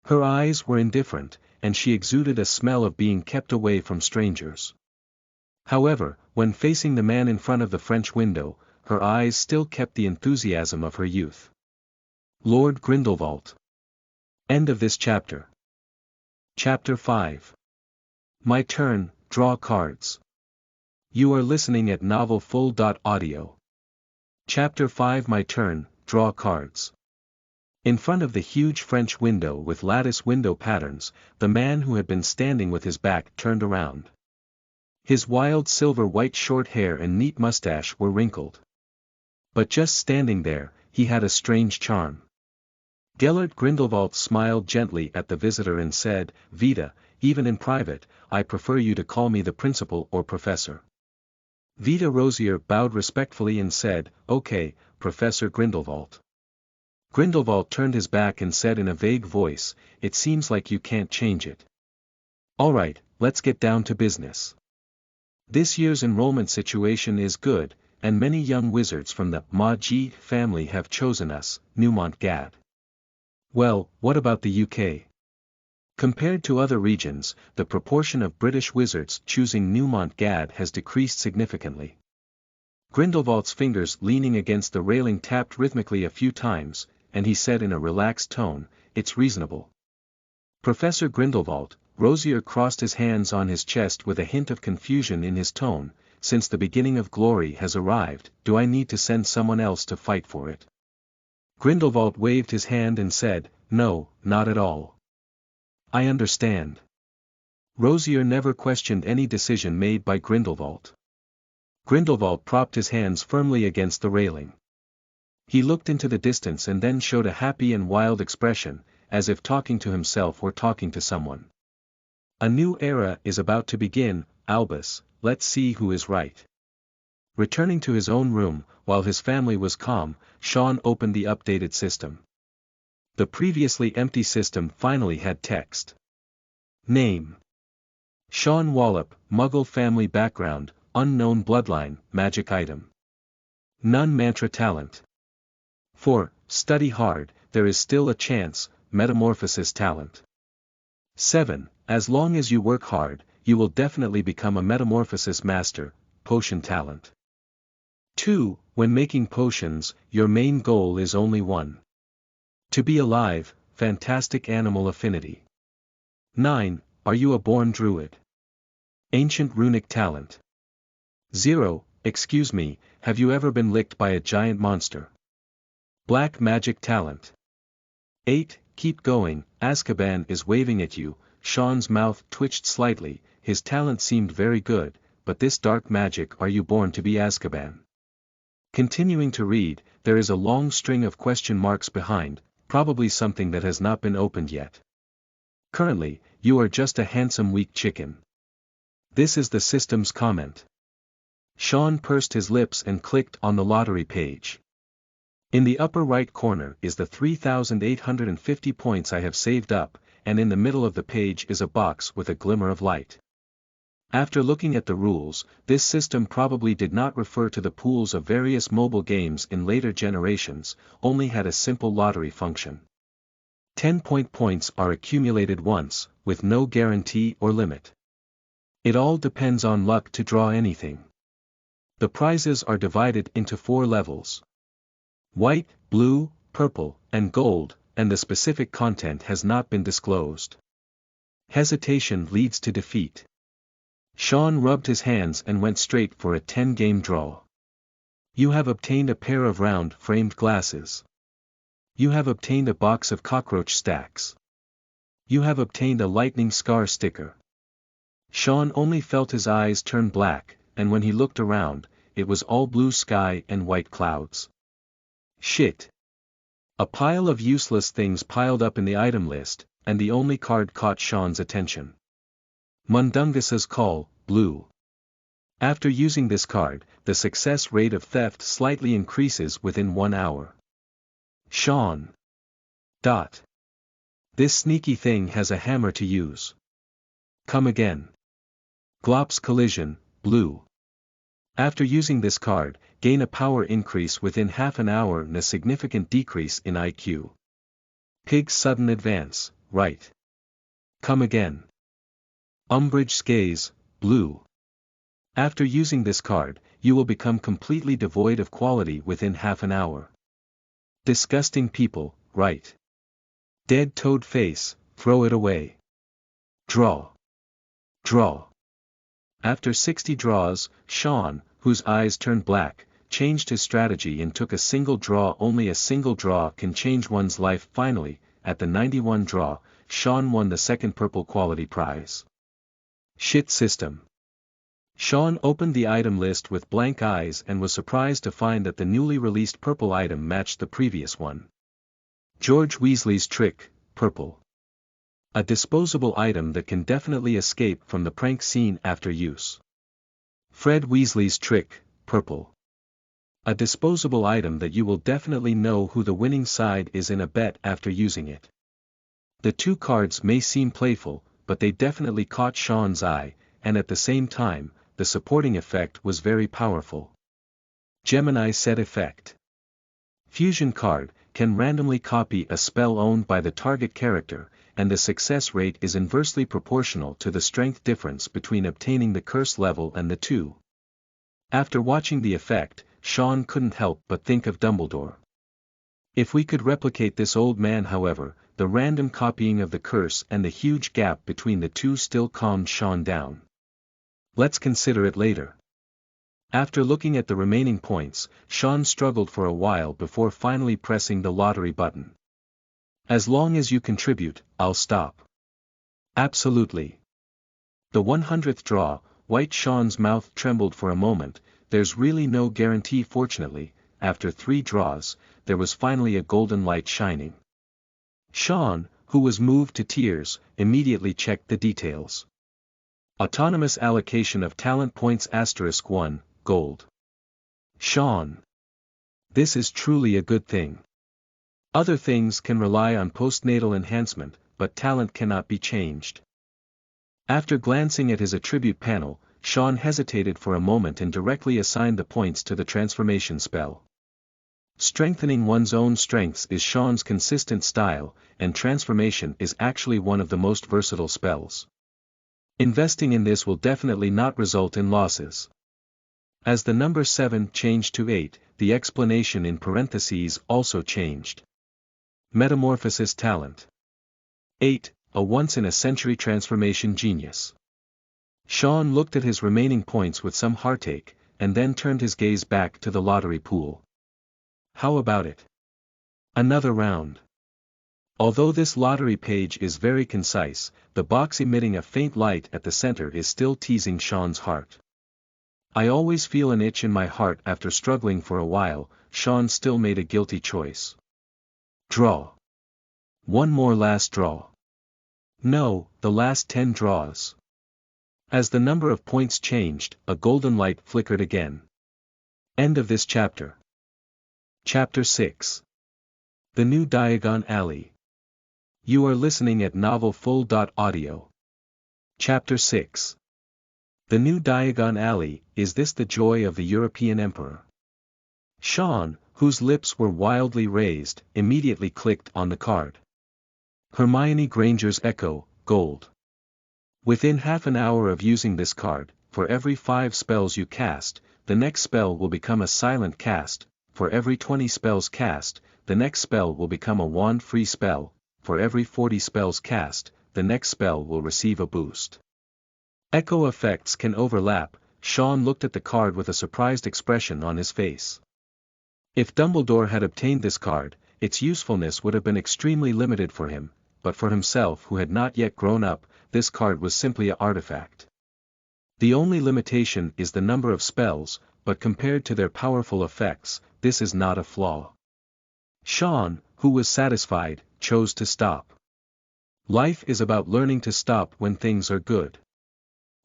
Her eyes were indifferent, and she exuded a smell of being kept away from strangers. However, when facing the man in front of the French window, her eyes still kept the enthusiasm of her youth. Lord Grindelwald. End of this chapter. Chapter 5. My turn, draw cards. You are listening at novelfull.audio. Chapter 5 My Turn, Draw Cards. In front of the huge French window with lattice window patterns, the man who had been standing with his back turned around. His wild silver-white short hair and neat mustache were wrinkled. But just standing there, he had a strange charm. Gellert Grindelwald smiled gently at the visitor and said, "Vita, even in private, I prefer you to call me the principal or professor." Vita Rozier bowed respectfully and said, "Okay, Professor Grindelwald." Grindelwald turned his back and said in a vague voice, "It seems like you can't change it." "Alright, let's get down to business. This year's enrollment situation is good, and many young wizards from the Magi family have chosen us, Newmont Gad. Well, what about the UK? Compared to other regions, the proportion of British wizards choosing Newmont Gad has decreased significantly." Grindelwald's fingers leaning against the railing tapped rhythmically a few times, and he said in a relaxed tone, "It's reasonable." Professor Grindelwald, Rozier crossed his hands on his chest with a hint of confusion in his tone, "Since the beginning of glory has arrived, do I need to send someone else to fight for it?" Grindelwald waved his hand and said, "No, not at all. I understand." Rozier never questioned any decision made by Grindelwald. Grindelwald propped his hands firmly against the railing. He looked into the distance and then showed a happy and wild expression, as if talking to himself or talking to someone. "A new era is about to begin, Albus, let's see who is right." Returning to his own room, while his family was calm, Sean opened the updated system. The previously empty system finally had text. Name: Sean Wallup, Muggle family background, unknown bloodline, magic item. None mantra talent. 4. Study hard, there is still a chance, metamorphosis talent. 7. As long as you work hard, you will definitely become a metamorphosis master, potion talent. 2. When making potions, your main goal is only one. To be alive, fantastic animal affinity. 9. Are you a born druid? Ancient runic talent. 0. Excuse me, have you ever been licked by a giant monster? Black magic talent. 8. Keep going, Azkaban is waving at you. Sean's mouth twitched slightly, his talent seemed very good, but this dark magic, are you born to be Azkaban? Continuing to read, there is a long string of question marks behind, probably something that has not been opened yet. Currently, you are just a handsome weak chicken. This is the system's comment. Sean pursed his lips and clicked on the lottery page. In the upper right corner is the 3,850 points I have saved up, and in the middle of the page is a box with a glimmer of light. After looking at the rules, this system probably did not refer to the pools of various mobile games in later generations, only had a simple lottery function. 10-point points are accumulated once, with no guarantee or limit. It all depends on luck to draw anything. The prizes are divided into 4 levels. White, blue, purple, and gold, and the specific content has not been disclosed. Hesitation leads to defeat. Sean rubbed his hands and went straight for a 10-game draw. You have obtained a pair of round-framed glasses. You have obtained a box of cockroach stacks. You have obtained a lightning scar sticker. Sean only felt his eyes turn black, and when he looked around, it was all blue sky and white clouds. Shit. A pile of useless things piled up in the item list, and the only card caught Sean's attention. Mundungus' Call, blue. After using this card, the success rate of theft slightly increases within 1 hour. Sean. This sneaky thing has a hammer to use. Come again. Glops Collision, blue. After using this card, gain a power increase within half an hour and a significant decrease in IQ. Pig's Sudden Advance, right. Come again. Umbrage Gaze, blue. After using this card, you will become completely devoid of quality within half an hour. Disgusting People, right. Dead Toad Face, throw it away. Draw. After 60 draws, Sean, whose eyes turned black, changed his strategy and took a single draw. Only a single draw can change one's life. Finally, at the 91 draw, Sean won the second purple quality prize. Shit system. Sean opened the item list with blank eyes and was surprised to find that the newly released purple item matched the previous one. George Weasley's trick, purple. A disposable item that can definitely escape from the prank scene after use. Fred Weasley's trick, purple. A disposable item that you will definitely know who the winning side is in a bet after using it. The two cards may seem playful, but they definitely caught Sean's eye, and at the same time, the supporting effect was very powerful. Gemini set effect. Fusion card can randomly copy a spell owned by the target character, and the success rate is inversely proportional to the strength difference between obtaining the curse level and the two. After watching the effect, Sean couldn't help but think of Dumbledore. If we could replicate this old man, however, the random copying of the curse and the huge gap between the two still calmed Sean down. Let's consider it later. After looking at the remaining points, Sean struggled for a while before finally pressing the lottery button. As long as you contribute, I'll stop. Absolutely. The 100th draw, White Sean's mouth trembled for a moment. There's really no guarantee. Fortunately, after 3 draws, there was finally a golden light shining. Sean, who was moved to tears, immediately checked the details. Autonomous allocation of talent points *1, gold. Sean. This is truly a good thing. Other things can rely on postnatal enhancement, but talent cannot be changed. After glancing at his attribute panel, Sean hesitated for a moment and directly assigned the points to the transformation spell. Strengthening one's own strengths is Sean's consistent style, and transformation is actually one of the most versatile spells. Investing in this will definitely not result in losses. As the number 7 changed to 8, the explanation in parentheses also changed. Metamorphosis talent. 8, a once-in-a-century transformation genius. Sean looked at his remaining points with some heartache, and then turned his gaze back to the lottery pool. How about it? Another round. Although this lottery page is very concise, the box emitting a faint light at the center is still teasing Sean's heart. I always feel an itch in my heart. After struggling for a while, Sean still made a guilty choice. Draw. One more last draw. No, the last 10 draws. As the number of points changed, a golden light flickered again. End of this chapter. Chapter 6. The New Diagon Alley. You are listening at novelfull.audio. Chapter 6. The New Diagon Alley. Is this the joy of the European Emperor? Sean, whose lips were wildly raised, immediately clicked on the card. Hermione Granger's Echo, gold. Within half an hour of using this card, for every 5 spells you cast, the next spell will become a silent cast. For every 20 spells cast, the next spell will become a wand-free spell. For every 40 spells cast, the next spell will receive a boost. Echo effects can overlap. Sean looked at the card with a surprised expression on his face. If Dumbledore had obtained this card, its usefulness would have been extremely limited for him, but for himself who had not yet grown up, this card was simply an artifact. The only limitation is the number of spells, but compared to their powerful effects, this is not a flaw. Sean, who was satisfied, chose to stop. Life is about learning to stop when things are good.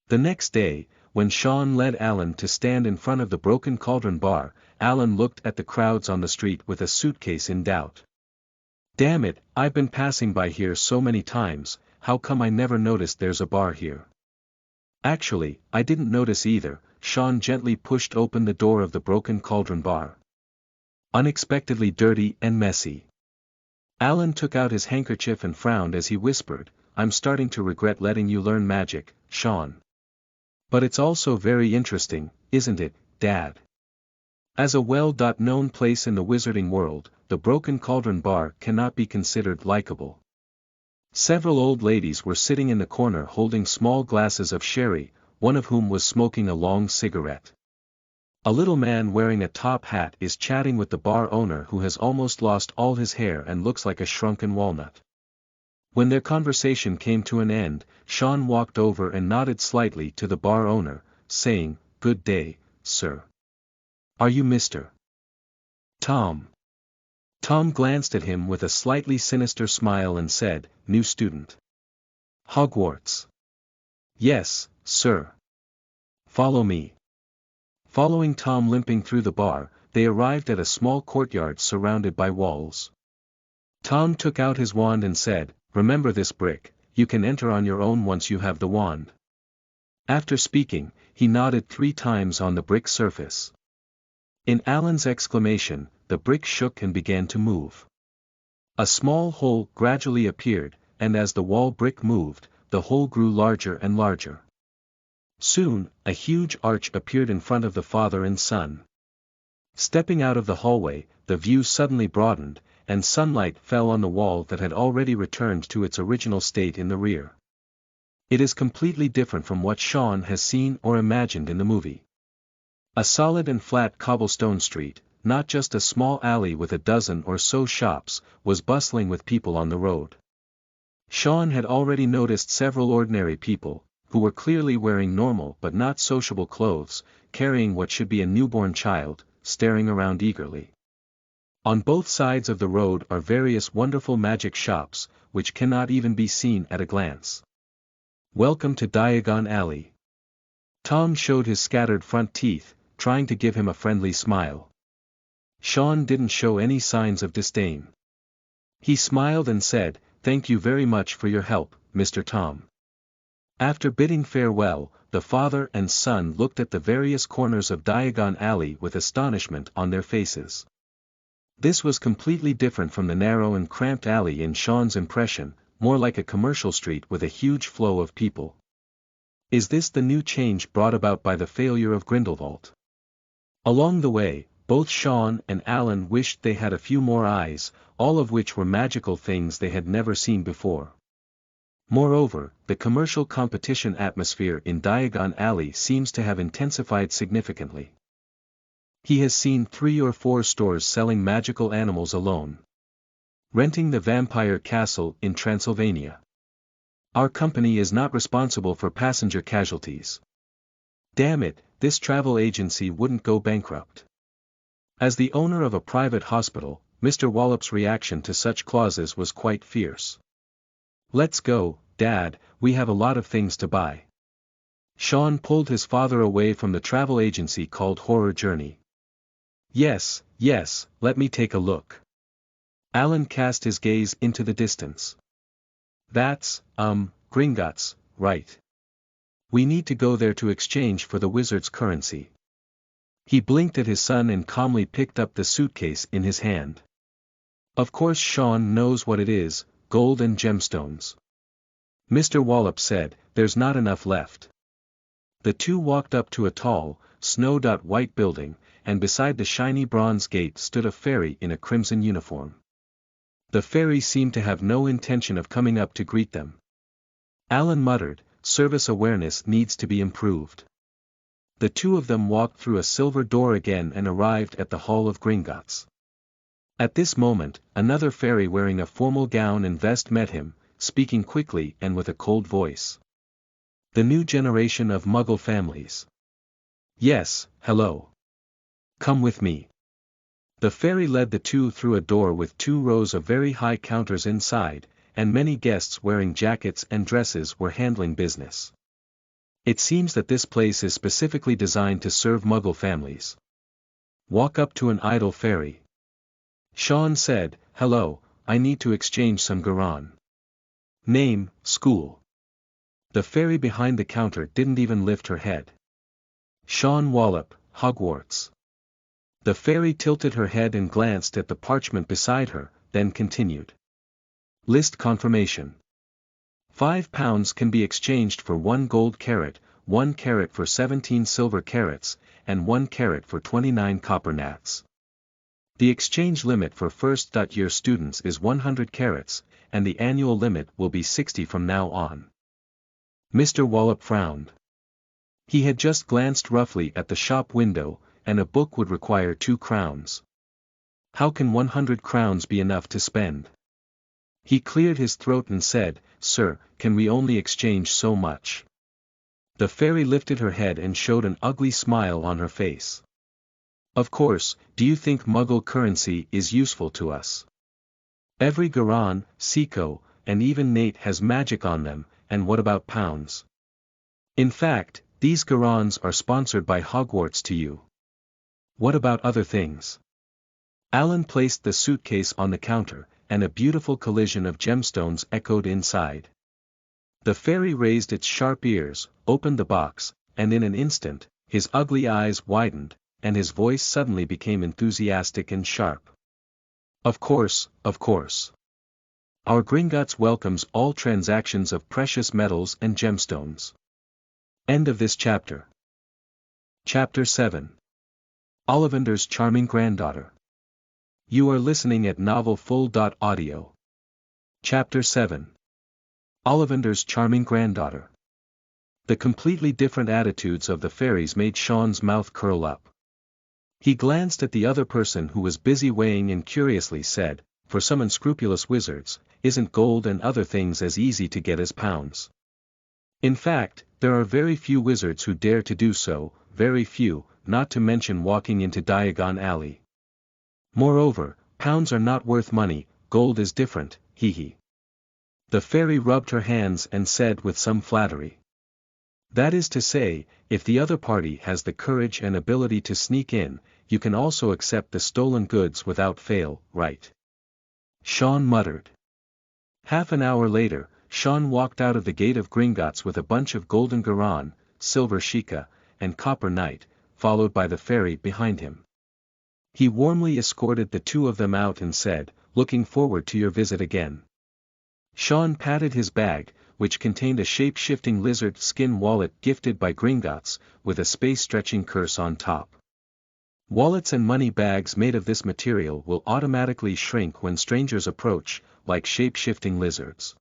The next day, when Sean led Alan to stand in front of the Broken Cauldron bar, Alan looked at the crowds on the street with a suitcase in doubt. Damn it, I've been passing by here so many times, how come I never noticed there's a bar here? Actually, I didn't notice either. Sean gently pushed open the door of the Broken Cauldron bar. Unexpectedly dirty and messy. Alan took out his handkerchief and frowned as he whispered, I'm starting to regret letting you learn magic, Sean. But it's also very interesting, isn't it, Dad? As a well-known place in the wizarding world, the Broken Cauldron bar cannot be considered likable. Several old ladies were sitting in the corner holding small glasses of sherry, one of whom was smoking a long cigarette. A little man wearing a top hat is chatting with the bar owner who has almost lost all his hair and looks like a shrunken walnut. When their conversation came to an end, Sean walked over and nodded slightly to the bar owner, saying, "Good day, sir. Are you Mr. Tom?" Tom glanced at him with a slightly sinister smile and said, "New student. Hogwarts." "Yes, sir." "Follow me." Following Tom limping through the bar, they arrived at a small courtyard surrounded by walls. Tom took out his wand and said, "Remember this brick, you can enter on your own once you have the wand." After speaking, he nodded 3 times on the brick surface. In Alan's exclamation, the brick shook and began to move. A small hole gradually appeared, and as the wall brick moved, the hole grew larger and larger. Soon, a huge arch appeared in front of the father and son. Stepping out of the hallway, the view suddenly broadened, and sunlight fell on the wall that had already returned to its original state in the rear. It is completely different from what Sean has seen or imagined in the movie. A solid and flat cobblestone street, not just a small alley with a dozen or so shops, was bustling with people on the road. Sean had already noticed several ordinary people, who were clearly wearing normal but not sociable clothes, carrying what should be a newborn child, staring around eagerly. On both sides of the road are various wonderful magic shops, which cannot even be seen at a glance. "Welcome to Diagon Alley." Tom showed his scattered front teeth, trying to give him a friendly smile. Sean didn't show any signs of disdain. He smiled and said, "Thank you very much for your help, Mr. Tom." After bidding farewell, the father and son looked at the various corners of Diagon Alley with astonishment on their faces. This was completely different from the narrow and cramped alley in Sean's impression, more like a commercial street with a huge flow of people. Is this the new change brought about by the failure of Grindelwald? Along the way, both Sean and Alan wished they had a few more eyes, all of which were magical things they had never seen before. Moreover, the commercial competition atmosphere in Diagon Alley seems to have intensified significantly. He has seen 3 or 4 stores selling magical animals alone. Renting the Vampire Castle in Transylvania. Our company is not responsible for passenger casualties. Damn it, this travel agency wouldn't go bankrupt. As the owner of a private hospital, Mr. Wallup's reaction to such clauses was quite fierce. "Let's go, Dad, we have a lot of things to buy." Sean pulled his father away from the travel agency called Horror Journey. Yes, let me take a look." Alan cast his gaze into the distance. "That's, Gringotts, right. We need to go there to exchange for the wizard's currency." He blinked at his son and calmly picked up the suitcase in his hand. "Of course Sean knows what it is, gold and gemstones." Mr. Wallup said, "There's not enough left." The two walked up to a tall, snow-white building, and beside the shiny bronze gate stood a fairy in a crimson uniform. The fairy seemed to have no intention of coming up to greet them. Alan muttered, "Service awareness needs to be improved." The two of them walked through a silver door again and arrived at the Hall of Gringotts. At this moment, another fairy wearing a formal gown and vest met him, speaking quickly and with a cold voice. "The new generation of Muggle families." "Yes, hello. Come with me." The fairy led the two through a door with 2 rows of very high counters inside, and many guests wearing jackets and dresses were handling business. It seems that this place is specifically designed to serve Muggle families. "Walk up to an idle fairy." Sean said, "Hello, I need to exchange some Garon." "Name, school." The fairy behind the counter didn't even lift her head. "Sean Wallup, Hogwarts." The fairy tilted her head and glanced at the parchment beside her, then continued. "List confirmation. £5 can be exchanged for 1 gold carat, 1 carat for 17 silver carats, and 1 carat for 29 copper nats. The exchange limit for first-year students is 100 carats, and the annual limit will be 60 from now on." Mr. Wallup frowned. He had just glanced roughly at the shop window, and a book would require 2 crowns. How can 100 crowns be enough to spend? He cleared his throat and said, "Sir, can we only exchange so much?" The fairy lifted her head and showed an ugly smile on her face. "Of course, do you think Muggle currency is useful to us? Every Garon, Seiko, and even Nate has magic on them, and what about pounds? In fact, these Garons are sponsored by Hogwarts to you. What about other things?" Alan placed the suitcase on the counter, and a beautiful collision of gemstones echoed inside. The fairy raised its sharp ears, opened the box, and in an instant, his ugly eyes widened, and his voice suddenly became enthusiastic and sharp. Of course, of course. Our Gringotts welcomes all transactions of precious metals and gemstones. End of this chapter. Chapter 7. Olivander's charming granddaughter. You are listening at novelfull.audio. Chapter 7. Olivander's charming granddaughter. The completely different attitudes of the fairies made Sean's mouth curl up. He glanced at the other person who was busy weighing and curiously said, "For some unscrupulous wizards, isn't gold and other things as easy to get as pounds? In fact, there are very few wizards who dare to do so, very few, not to mention walking into Diagon Alley. Moreover, pounds are not worth money, gold is different, hee." The fairy rubbed her hands and said with some flattery, "That is to say, if the other party has the courage and ability to sneak in, you can also accept the stolen goods without fail, right?" Sean muttered. Half an hour later, Sean walked out of the gate of Gringotts with a bunch of golden Garon, silver Sheikah, and copper Knight, followed by the fairy behind him. He warmly escorted the 2 of them out and said, "Looking forward to your visit again." Sean patted his bag, which contained a shape-shifting lizard skin wallet gifted by Gringotts, with a space-stretching curse on top. Wallets and money bags made of this material will automatically shrink when strangers approach, like shape-shifting lizards.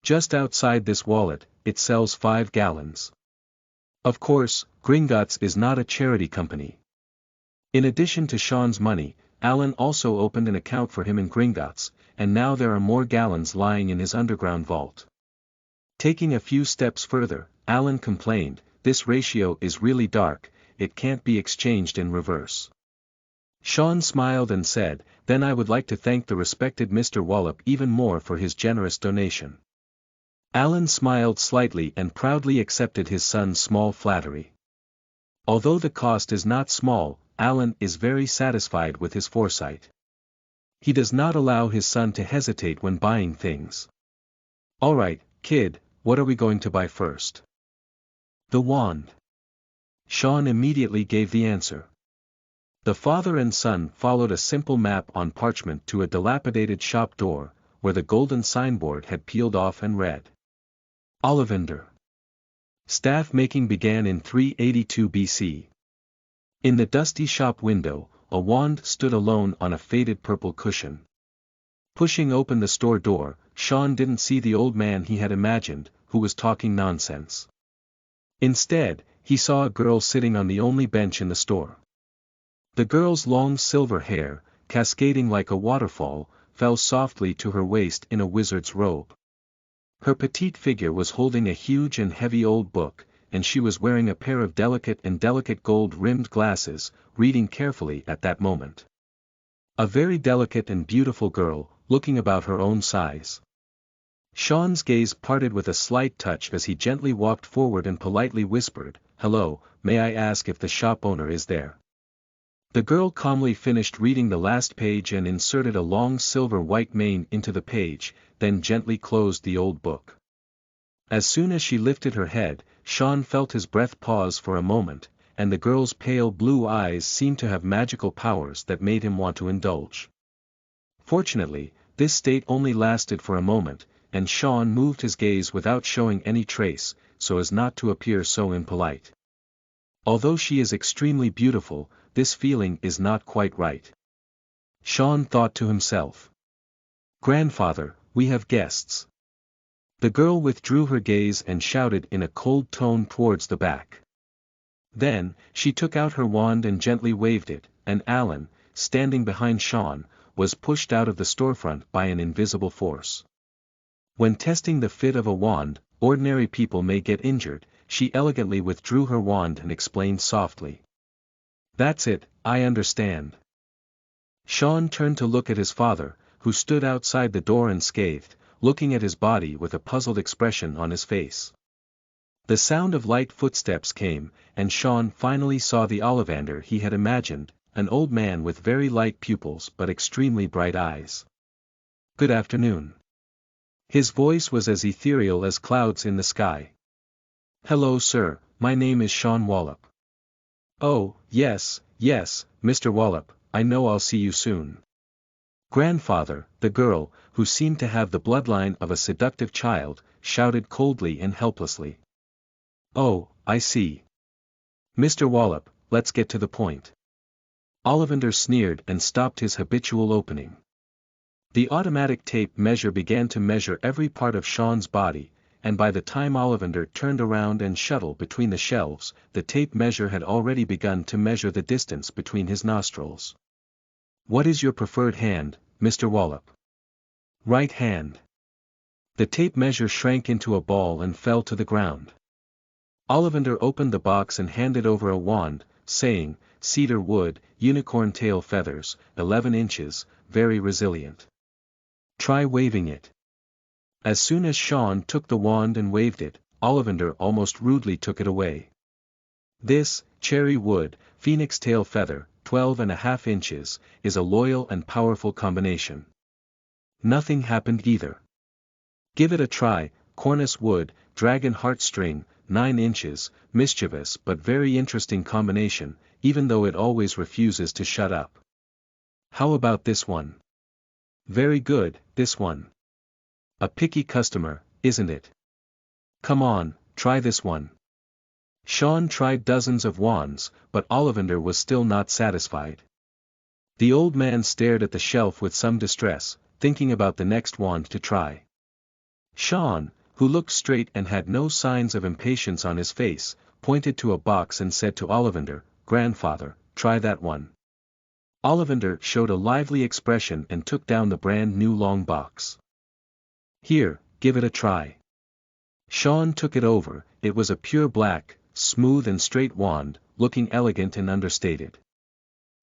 Just outside this wallet, it sells 5 gallons. Of course, Gringotts is not a charity company. In addition to Sean's money, Alan also opened an account for him in Gringotts, and now there are more gallons lying in his underground vault. Taking a few steps further, Alan complained, "This ratio is really dark, it can't be exchanged in reverse." Sean smiled and said, "Then I would like to thank the respected Mr. Wallup even more for his generous donation." Alan smiled slightly and proudly accepted his son's small flattery. Although the cost is not small, Alan is very satisfied with his foresight. He does not allow his son to hesitate when buying things. "Alright, kid, what are we going to buy first?" "The wand." Sean immediately gave the answer. The father and son followed a simple map on parchment to a dilapidated shop door, where the golden signboard had peeled off and read, "Olivander. Staff making began in 382 BC. In the dusty shop window, a wand stood alone on a faded purple cushion. Pushing open the store door, Sean didn't see the old man he had imagined, who was talking nonsense. Instead, he saw a girl sitting on the only bench in the store. The girl's long silver hair, cascading like a waterfall, fell softly to her waist in a wizard's robe. Her petite figure was holding a huge and heavy old book, and she was wearing a pair of delicate gold-rimmed glasses, reading carefully at that moment. A very delicate and beautiful girl, looking about her own size. Sean's gaze parted with a slight touch as he gently walked forward and politely whispered, "Hello, may I ask if the shop owner is there?" The girl calmly finished reading the last page and inserted a long silver-white mane into the page, then gently closed the old book. As soon as she lifted her head, Sean felt his breath pause for a moment, and the girl's pale blue eyes seemed to have magical powers that made him want to indulge. Fortunately, this state only lasted for a moment, and Sean moved his gaze without showing any trace, so as not to appear so impolite. Although she is extremely beautiful, this feeling is not quite right. Sean thought to himself. "Grandfather, we have guests." The girl withdrew her gaze and shouted in a cold tone towards the back. Then, she took out her wand and gently waved it, and Alan, standing behind Sean, was pushed out of the storefront by an invisible force. When testing the fit of a wand, ordinary people may get injured, she elegantly withdrew her wand and explained softly. That's it, I understand. Sean turned to look at his father, who stood outside the door unscathed, looking at his body with a puzzled expression on his face. The sound of light footsteps came, and Sean finally saw the Olivander he had imagined, an old man with very light pupils but extremely bright eyes. Good afternoon. His voice was as ethereal as clouds in the sky. Hello sir, my name is Sean Wallup. Oh, yes, Mr. Wallup, I know I'll see you soon. Grandfather, the girl, who seemed to have the bloodline of a seductive child, shouted coldly and helplessly. Oh, I see. Mr. Wallup, let's get to the point. Olivander sneered and stopped his habitual opening. The automatic tape measure began to measure every part of Sean's body, and by the time Olivander turned around and shuttled between the shelves, the tape measure had already begun to measure the distance between his nostrils. What is your preferred hand, Mr. Wallup? Right hand. The tape measure shrank into a ball and fell to the ground. Olivander opened the box and handed over a wand, saying, cedar wood, unicorn tail feathers, 11 inches, very resilient. Try waving it. As soon as Sean took the wand and waved it, Olivander almost rudely took it away. This, cherry wood, phoenix tail feather, 12.5 inches, is a loyal and powerful combination. Nothing happened either. Give it a try, cornice wood, dragon heartstring, 9 inches, mischievous but very interesting combination, even though it always refuses to shut up. How about this one? Very good, this one. A picky customer, isn't it? Come on, try this one. Sean tried dozens of wands, but Olivander was still not satisfied. The old man stared at the shelf with some distress, thinking about the next wand to try. Sean, who looked straight and had no signs of impatience on his face, pointed to a box and said to Olivander, Grandfather, try that one. Olivander showed a lively expression and took down the brand new long box. Here, give it a try. Sean took it over. It was a pure black, smooth and straight wand, looking elegant and understated.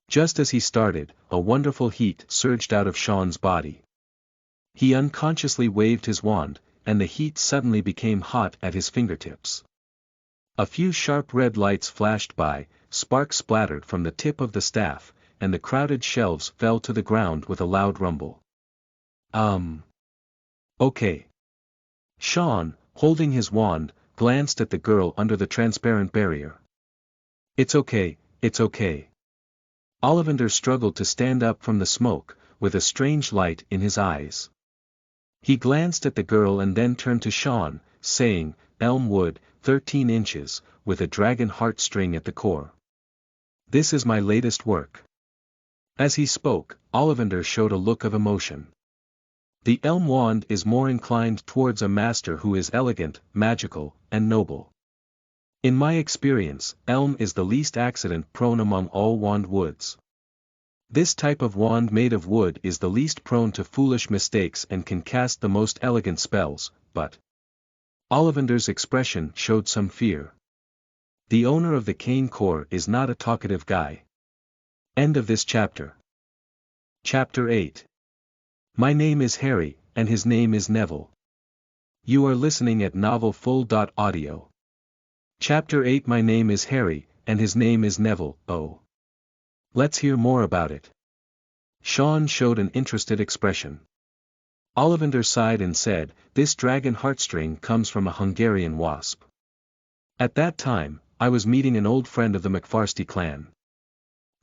Just as he started, a wonderful heat surged out of Sean's body. He unconsciously waved his wand, and the heat suddenly became hot at his fingertips. A few sharp red lights flashed by, sparks splattered from the tip of the staff, and the crowded shelves fell to the ground with a loud rumble. Okay. Sean, holding his wand, glanced at the girl under the transparent barrier. It's okay. Olivander struggled to stand up from the smoke, with a strange light in his eyes. He glanced at the girl and then turned to Sean, saying, elm wood, 13 inches, with a dragon heartstring at the core. This is my latest work. As he spoke, Olivander showed a look of emotion. The elm wand is more inclined towards a master who is elegant, magical, and noble. In my experience, elm is the least accident-prone among all wand woods. This type of wand made of wood is the least prone to foolish mistakes and can cast the most elegant spells, but... Olivander's expression showed some fear. The owner of the cane core is not a talkative guy. End of this chapter. Chapter 8. My name is Harry, and his name is Neville. You are listening at novelfull.audio. Chapter 8. My name is Harry, and his name is Neville. Oh. Let's hear more about it. Sean showed an interested expression. Olivander sighed and said, this dragon heartstring comes from a Hungarian wasp. At that time, I was meeting an old friend of the McFarsty clan.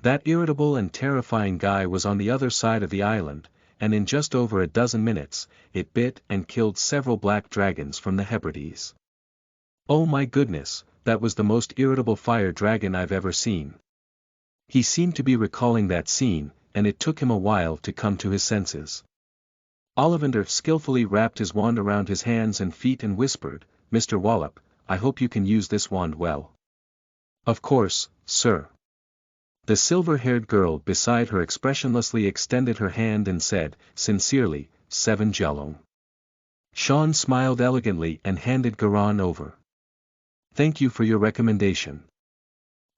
That irritable and terrifying guy was on the other side of the island, and in just over a dozen minutes, it bit and killed several black dragons from the Hebrides. Oh my goodness, that was the most irritable fire dragon I've ever seen. He seemed to be recalling that scene, and it took him a while to come to his senses. Olivander skillfully wrapped his wand around his hands and feet and whispered, Mr. Wallup, I hope you can use this wand well. Of course, sir. The silver-haired girl beside her expressionlessly extended her hand and said, sincerely, 7 Jellong. Sean smiled elegantly and handed Garan over. Thank you for your recommendation.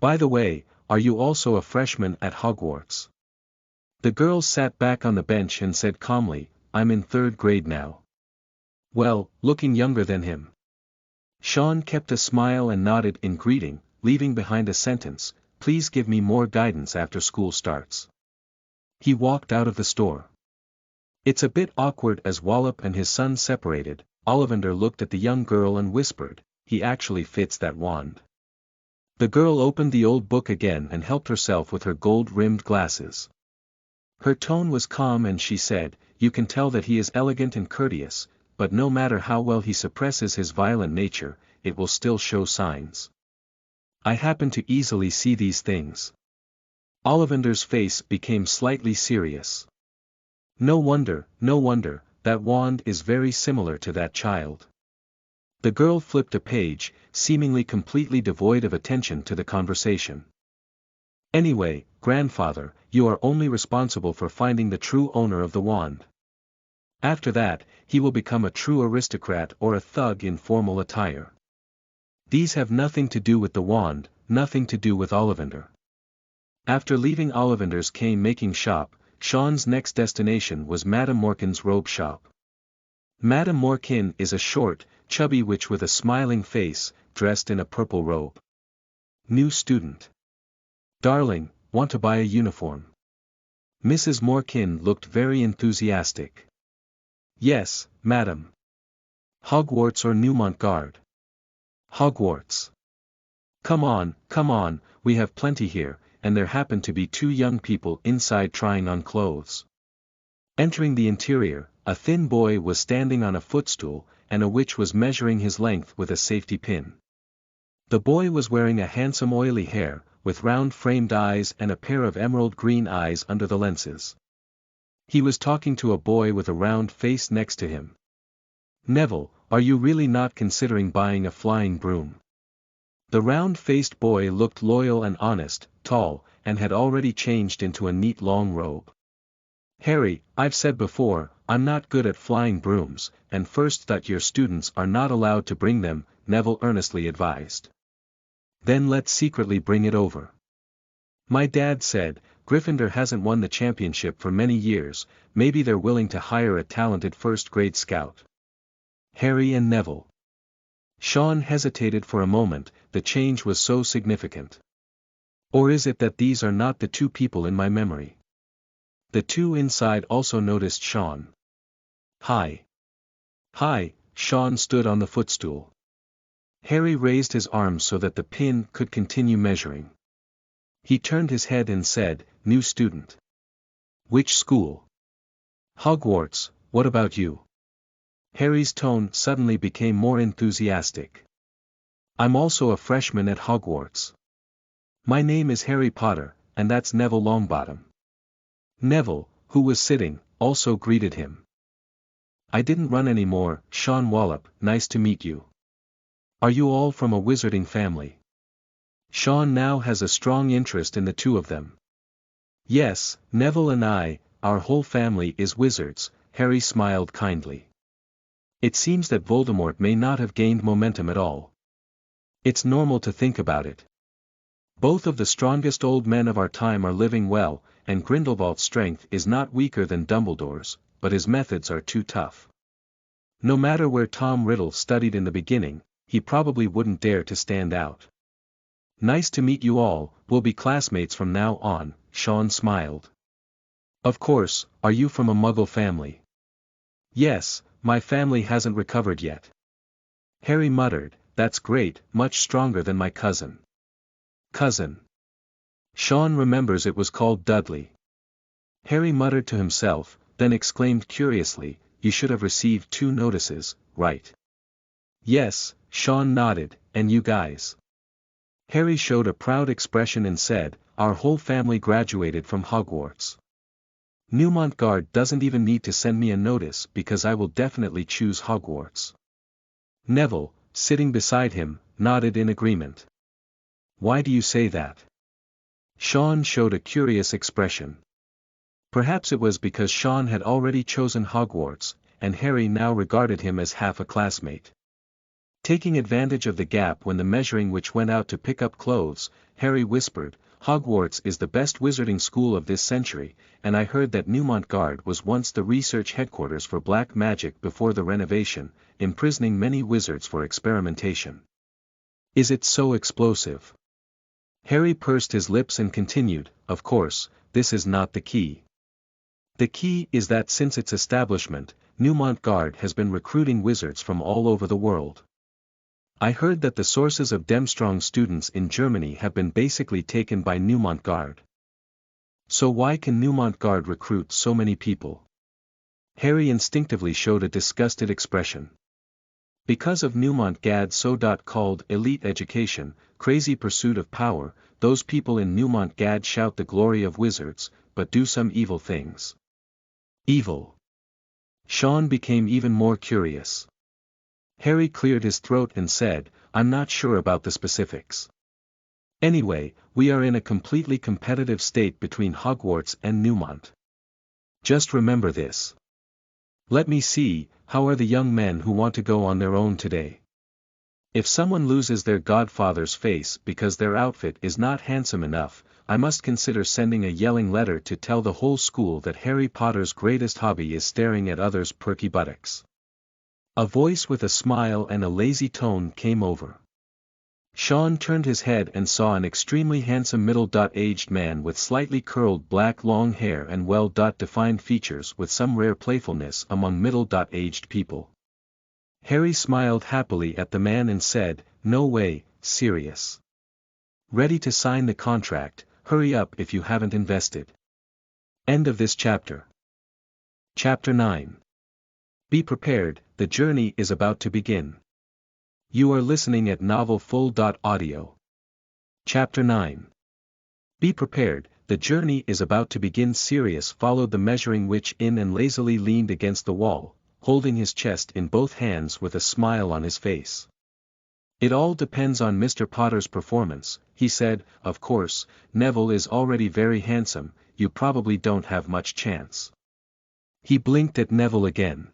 By the way, are you also a freshman at Hogwarts? The girl sat back on the bench and said calmly, I'm in 3rd grade now. Well, looking younger than him. Sean kept a smile and nodded in greeting, leaving behind a sentence, please give me more guidance after school starts. He walked out of the store. It's a bit awkward as Wallup and his son separated. Olivander looked at the young girl and whispered, he actually fits that wand. The girl opened the old book again and helped herself with her gold-rimmed glasses. Her tone was calm and she said, you can tell that he is elegant and courteous, but no matter how well he suppresses his violent nature, it will still show signs. I happen to easily see these things. Olivander's face became slightly serious. No wonder, that wand is very similar to that child. The girl flipped a page, seemingly completely devoid of attention to the conversation. Anyway, grandfather, you are only responsible for finding the true owner of the wand. After that, he will become a true aristocrat or a thug in formal attire. These have nothing to do with the wand, nothing to do with Olivander. After leaving Olivander's cane-making shop, Sean's next destination was Madame Morkin's robe shop. Madame Morkin is a short, chubby witch with a smiling face, dressed in a purple robe. New student. Darling, want to buy a uniform? Mrs. Morkin looked very enthusiastic. Yes, madam. Hogwarts or Newmont Guard? Hogwarts. Come on, we have plenty here, and there happened to be 2 young people inside trying on clothes. Entering the interior, a thin boy was standing on a footstool, and a witch was measuring his length with a safety pin. The boy was wearing a handsome oily hair, with round framed eyes and a pair of emerald green eyes under the lenses. He was talking to a boy with a round face next to him. Neville, are you really not considering buying a flying broom? The round-faced boy looked loyal and honest, tall, and had already changed into a neat long robe. Harry, I've said before, I'm not good at flying brooms, and first that your students are not allowed to bring them, Neville earnestly advised. Then let's secretly bring it over. My dad said, Gryffindor hasn't won the championship for many years, maybe they're willing to hire a talented first-grade scout. Harry and Neville. Sean hesitated for a moment, the change was so significant. Or is it that these are not the 2 people in my memory? The 2 inside also noticed Sean. Hi. Hi, Sean stood on the footstool. Harry raised his arms so that the pin could continue measuring. He turned his head and said, new student. Which school? Hogwarts, what about you? Harry's tone suddenly became more enthusiastic. I'm also a freshman at Hogwarts. My name is Harry Potter, and that's Neville Longbottom. Neville, who was sitting, also greeted him. I didn't run anymore, Sean Wallup, nice to meet you. Are you all from a wizarding family? Sean now has a strong interest in the 2 of them. Yes, Neville and I, our whole family is wizards, Harry smiled kindly. It seems that Voldemort may not have gained momentum at all. It's normal to think about it. Both of the strongest old men of our time are living well, and Grindelwald's strength is not weaker than Dumbledore's, but his methods are too tough. No matter where Tom Riddle studied in the beginning, he probably wouldn't dare to stand out. Nice to meet you all, we'll be classmates from now on, Sean smiled. Of course, are you from a Muggle family? Yes, my family hasn't recovered yet. Harry muttered, that's great, much stronger than my cousin. Cousin. Sean remembers it was called Dudley. Harry muttered to himself, then exclaimed curiously, you should have received 2 notices, right? Yes, Sean nodded, and you guys? Harry showed a proud expression and said, our whole family graduated from Hogwarts. Newmont Guard doesn't even need to send me a notice because I will definitely choose Hogwarts. Neville, sitting beside him, nodded in agreement. Why do you say that? Sean showed a curious expression. Perhaps it was because Sean had already chosen Hogwarts, and Harry now regarded him as half a classmate. Taking advantage of the gap when the measuring witch went out to pick up clothes, Harry whispered, "Hogwarts is the best wizarding school of this century, and I heard that Newmont Guard was once the research headquarters for black magic before the renovation, imprisoning many wizards for experimentation. Is it so explosive?" Harry pursed his lips and continued, "Of course, this is not the key. The key is that since its establishment, Newmont Guard has been recruiting wizards from all over the world. I heard that the sources of Demstrong students in Germany have been basically taken by Newmont Guard. So why can Newmont Guard recruit so many people?" Harry instinctively showed a disgusted expression. "Because of Newmont Guard's so-called elite education, crazy pursuit of power, those people in Newmont Guard shout the glory of wizards, but do some evil things." Evil. Sean became even more curious. Harry cleared his throat and said, "I'm not sure about the specifics. Anyway, we are in a completely competitive state between Hogwarts and Newmont. Just remember this. Let me see, how are the young men who want to go on their own today? If someone loses their godfather's face because their outfit is not handsome enough, I must consider sending a yelling letter to tell the whole school that Harry Potter's greatest hobby is staring at others' perky buttocks." A voice with a smile and a lazy tone came over. Sean turned his head and saw an extremely handsome middle-aged man with slightly curled black long hair and well-defined features with some rare playfulness among middle-aged people. Harry smiled happily at the man and said, "No way, Sirius. Ready to sign the contract, hurry up if you haven't invested." End of this chapter. Chapter 9. Be prepared, the journey is about to begin. You are listening at novelfull.audio. Chapter 9. Be prepared, the journey is about to begin. Sirius followed the measuring witch in and lazily leaned against the wall, holding his chest in both hands with a smile on his face. "It all depends on Mr. Potter's performance," he said. "Of course, Neville is already very handsome, you probably don't have much chance." He blinked at Neville again.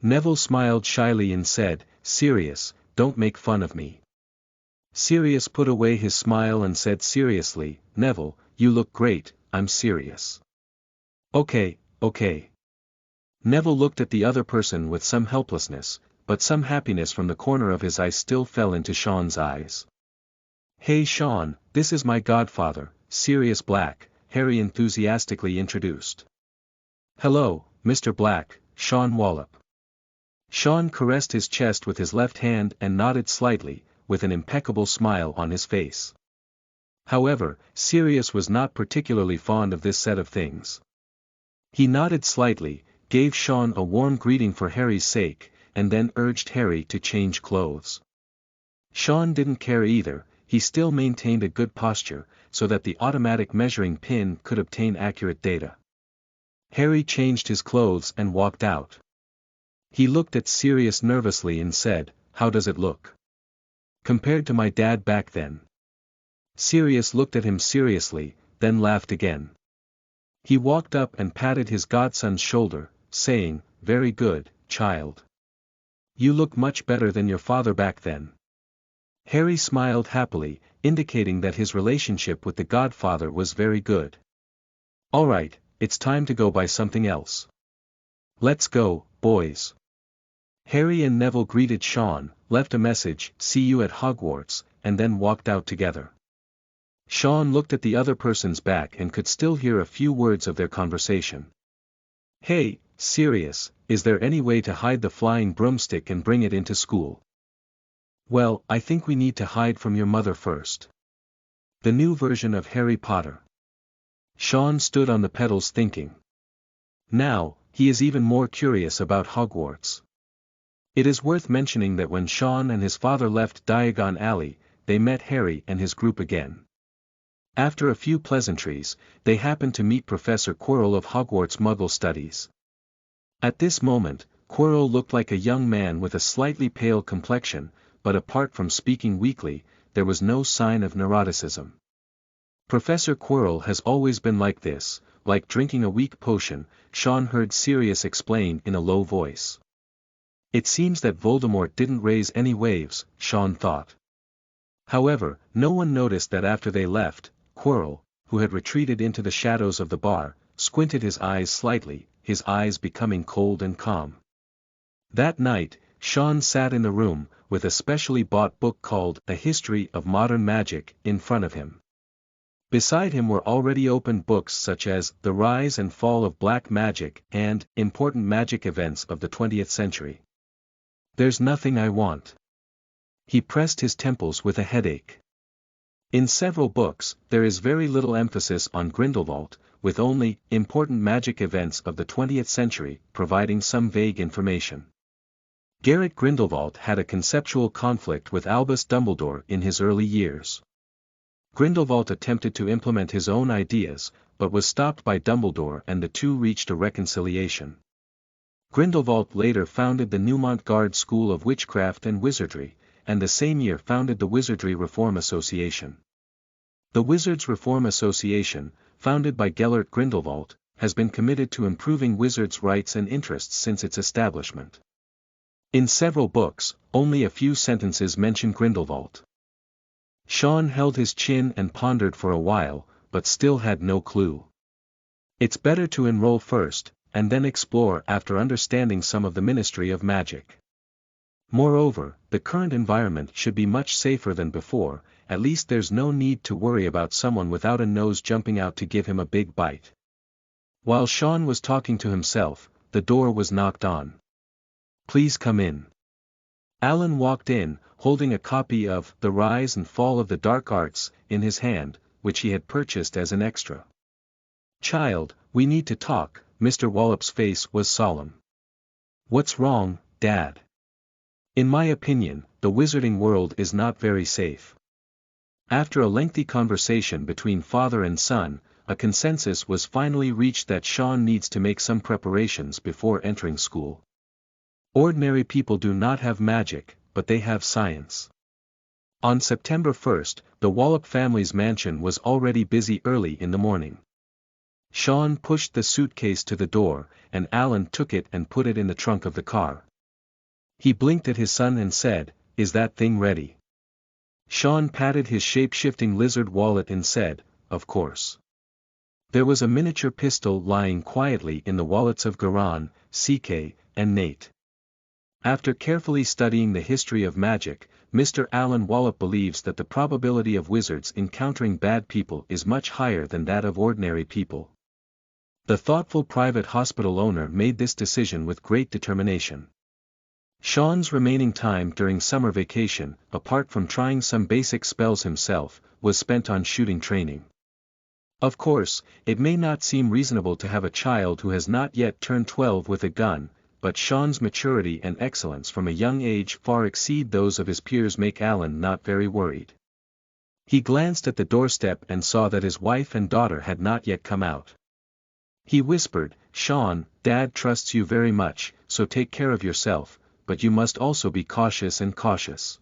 Neville smiled shyly and said, "Sirius, don't make fun of me." Sirius put away his smile and said seriously, "Neville, you look great, I'm serious." Okay. Neville looked at the other person with some helplessness, but some happiness from the corner of his eye still fell into Sean's eyes. "Hey Sean, this is my godfather, Sirius Black," Harry enthusiastically introduced. "Hello, Mr. Black, Sean Wallup." Sean caressed his chest with his left hand and nodded slightly, with an impeccable smile on his face. However, Sirius was not particularly fond of this set of things. He nodded slightly, gave Sean a warm greeting for Harry's sake, and then urged Harry to change clothes. Sean didn't care either, he still maintained a good posture, so that the automatic measuring pin could obtain accurate data. Harry changed his clothes and walked out. He looked at Sirius nervously and said, "How does it look? Compared to my dad back then?" Sirius looked at him seriously, then laughed again. He walked up and patted his godson's shoulder, saying, "Very good, child. You look much better than your father back then." Harry smiled happily, indicating that his relationship with the godfather was very good. "All right, it's time to go buy something else. Let's go, boys." Harry and Neville greeted Sean, left a message, "See you at Hogwarts," and then walked out together. Sean looked at the other person's back and could still hear a few words of their conversation. "Hey, Sirius, is there any way to hide the flying broomstick and bring it into school?" "Well, I think we need to hide from your mother first." The new version of Harry Potter. Sean stood on the pedals thinking. Now, he is even more curious about Hogwarts. It is worth mentioning that when Sean and his father left Diagon Alley, they met Harry and his group again. After a few pleasantries, they happened to meet Professor Quirrell of Hogwarts Muggle Studies. At this moment, Quirrell looked like a young man with a slightly pale complexion, but apart from speaking weakly, there was no sign of neuroticism. Professor Quirrell has always been like this, like drinking a weak potion, Sean heard Sirius explain in a low voice. It seems that Voldemort didn't raise any waves, Sean thought. However, no one noticed that after they left, Quirrell, who had retreated into the shadows of the bar, squinted his eyes slightly, his eyes becoming cold and calm. That night, Sean sat in the room, with a specially bought book called A History of Modern Magic in front of him. Beside him were already opened books such as The Rise and Fall of Black Magic and Important Magic Events of the 20th Century. There's nothing I want. He pressed his temples with a headache. In several books, there is very little emphasis on Grindelwald, with only Important Magic Events of the 20th Century providing some vague information. Gellert Grindelwald had a conceptual conflict with Albus Dumbledore in his early years. Grindelwald attempted to implement his own ideas, but was stopped by Dumbledore and the two reached a reconciliation. Grindelwald later founded the Neumont Guard School of Witchcraft and Wizardry, and the same year founded the Wizardry Reform Association. The Wizards Reform Association, founded by Gellert Grindelwald, has been committed to improving wizards' rights and interests since its establishment. In several books, only a few sentences mention Grindelwald. Sean held his chin and pondered for a while, but still had no clue. It's better to enroll first, and then explore after understanding some of the Ministry of Magic. Moreover, the current environment should be much safer than before, at least there's no need to worry about someone without a nose jumping out to give him a big bite. While Sean was talking to himself, the door was knocked on. Please come in. Alan walked in, holding a copy of The Rise and Fall of the Dark Arts in his hand, which he had purchased as an extra. Child, we need to talk, Mr. Wallup's face was solemn. What's wrong, Dad? In my opinion, the wizarding world is not very safe. After a lengthy conversation between father and son, a consensus was finally reached that Sean needs to make some preparations before entering school. Ordinary people do not have magic, but they have science. On September 1st, the Wallup family's mansion was already busy early in the morning. Sean pushed the suitcase to the door, and Alan took it and put it in the trunk of the car. He blinked at his son and said, "Is that thing ready?" Sean patted his shape-shifting lizard wallet and said, "Of course." There was a miniature pistol lying quietly in the wallets of Garan, CK, and Nate. After carefully studying the history of magic, Mr. Alan Wallup believes that the probability of wizards encountering bad people is much higher than that of ordinary people. The thoughtful private hospital owner made this decision with great determination. Sean's remaining time during summer vacation, apart from trying some basic spells himself, was spent on shooting training. Of course, it may not seem reasonable to have a child who has not yet turned 12 with a gun, but Sean's maturity and excellence from a young age far exceed those of his peers make Alan not very worried. He glanced at the doorstep and saw that his wife and daughter had not yet come out. He whispered, "Sean, Dad trusts you very much, so take care of yourself, but you must also be cautious and cautious.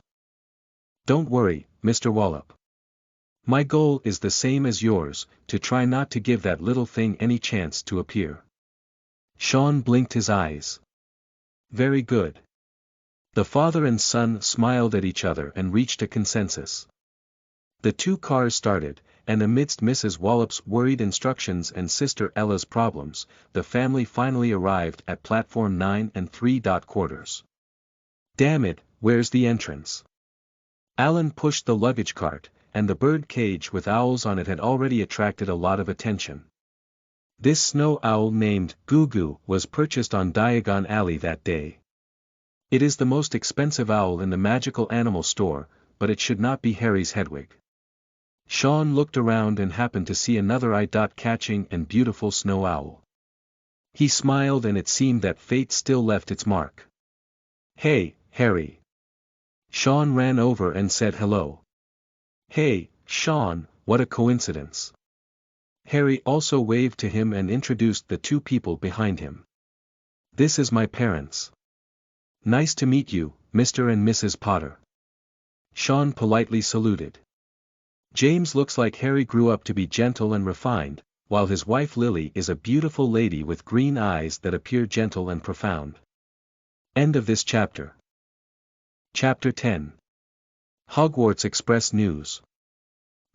Don't worry, Mr. Wallup. My goal is the same as yours, to try not to give that little thing any chance to appear." Sean blinked his eyes. Very good. The father and son smiled at each other and reached a consensus. The two cars started, and amidst Mrs. Wallup's worried instructions and Sister Ella's problems, the family finally arrived at platform 9 and 3. Quarters. Damn it, where's the entrance? Alan pushed the luggage cart, and the bird cage with owls on it had already attracted a lot of attention. This snow owl named Goo was purchased on Diagon Alley that day. It is the most expensive owl in the magical animal store, but it should not be Harry's Hedwig. Sean looked around and happened to see another eye-catching and beautiful snow owl. He smiled and it seemed that fate still left its mark. "Hey, Harry." Sean ran over and said hello. "Hey, Sean, what a coincidence." Harry also waved to him and introduced the two people behind him. "This is my parents. Nice to meet you, Mr. and Mrs. Potter." Sean politely saluted. James looks like Harry grew up to be gentle and refined, while his wife Lily is a beautiful lady with green eyes that appear gentle and profound. End of this chapter. Chapter 10. Hogwarts Express News.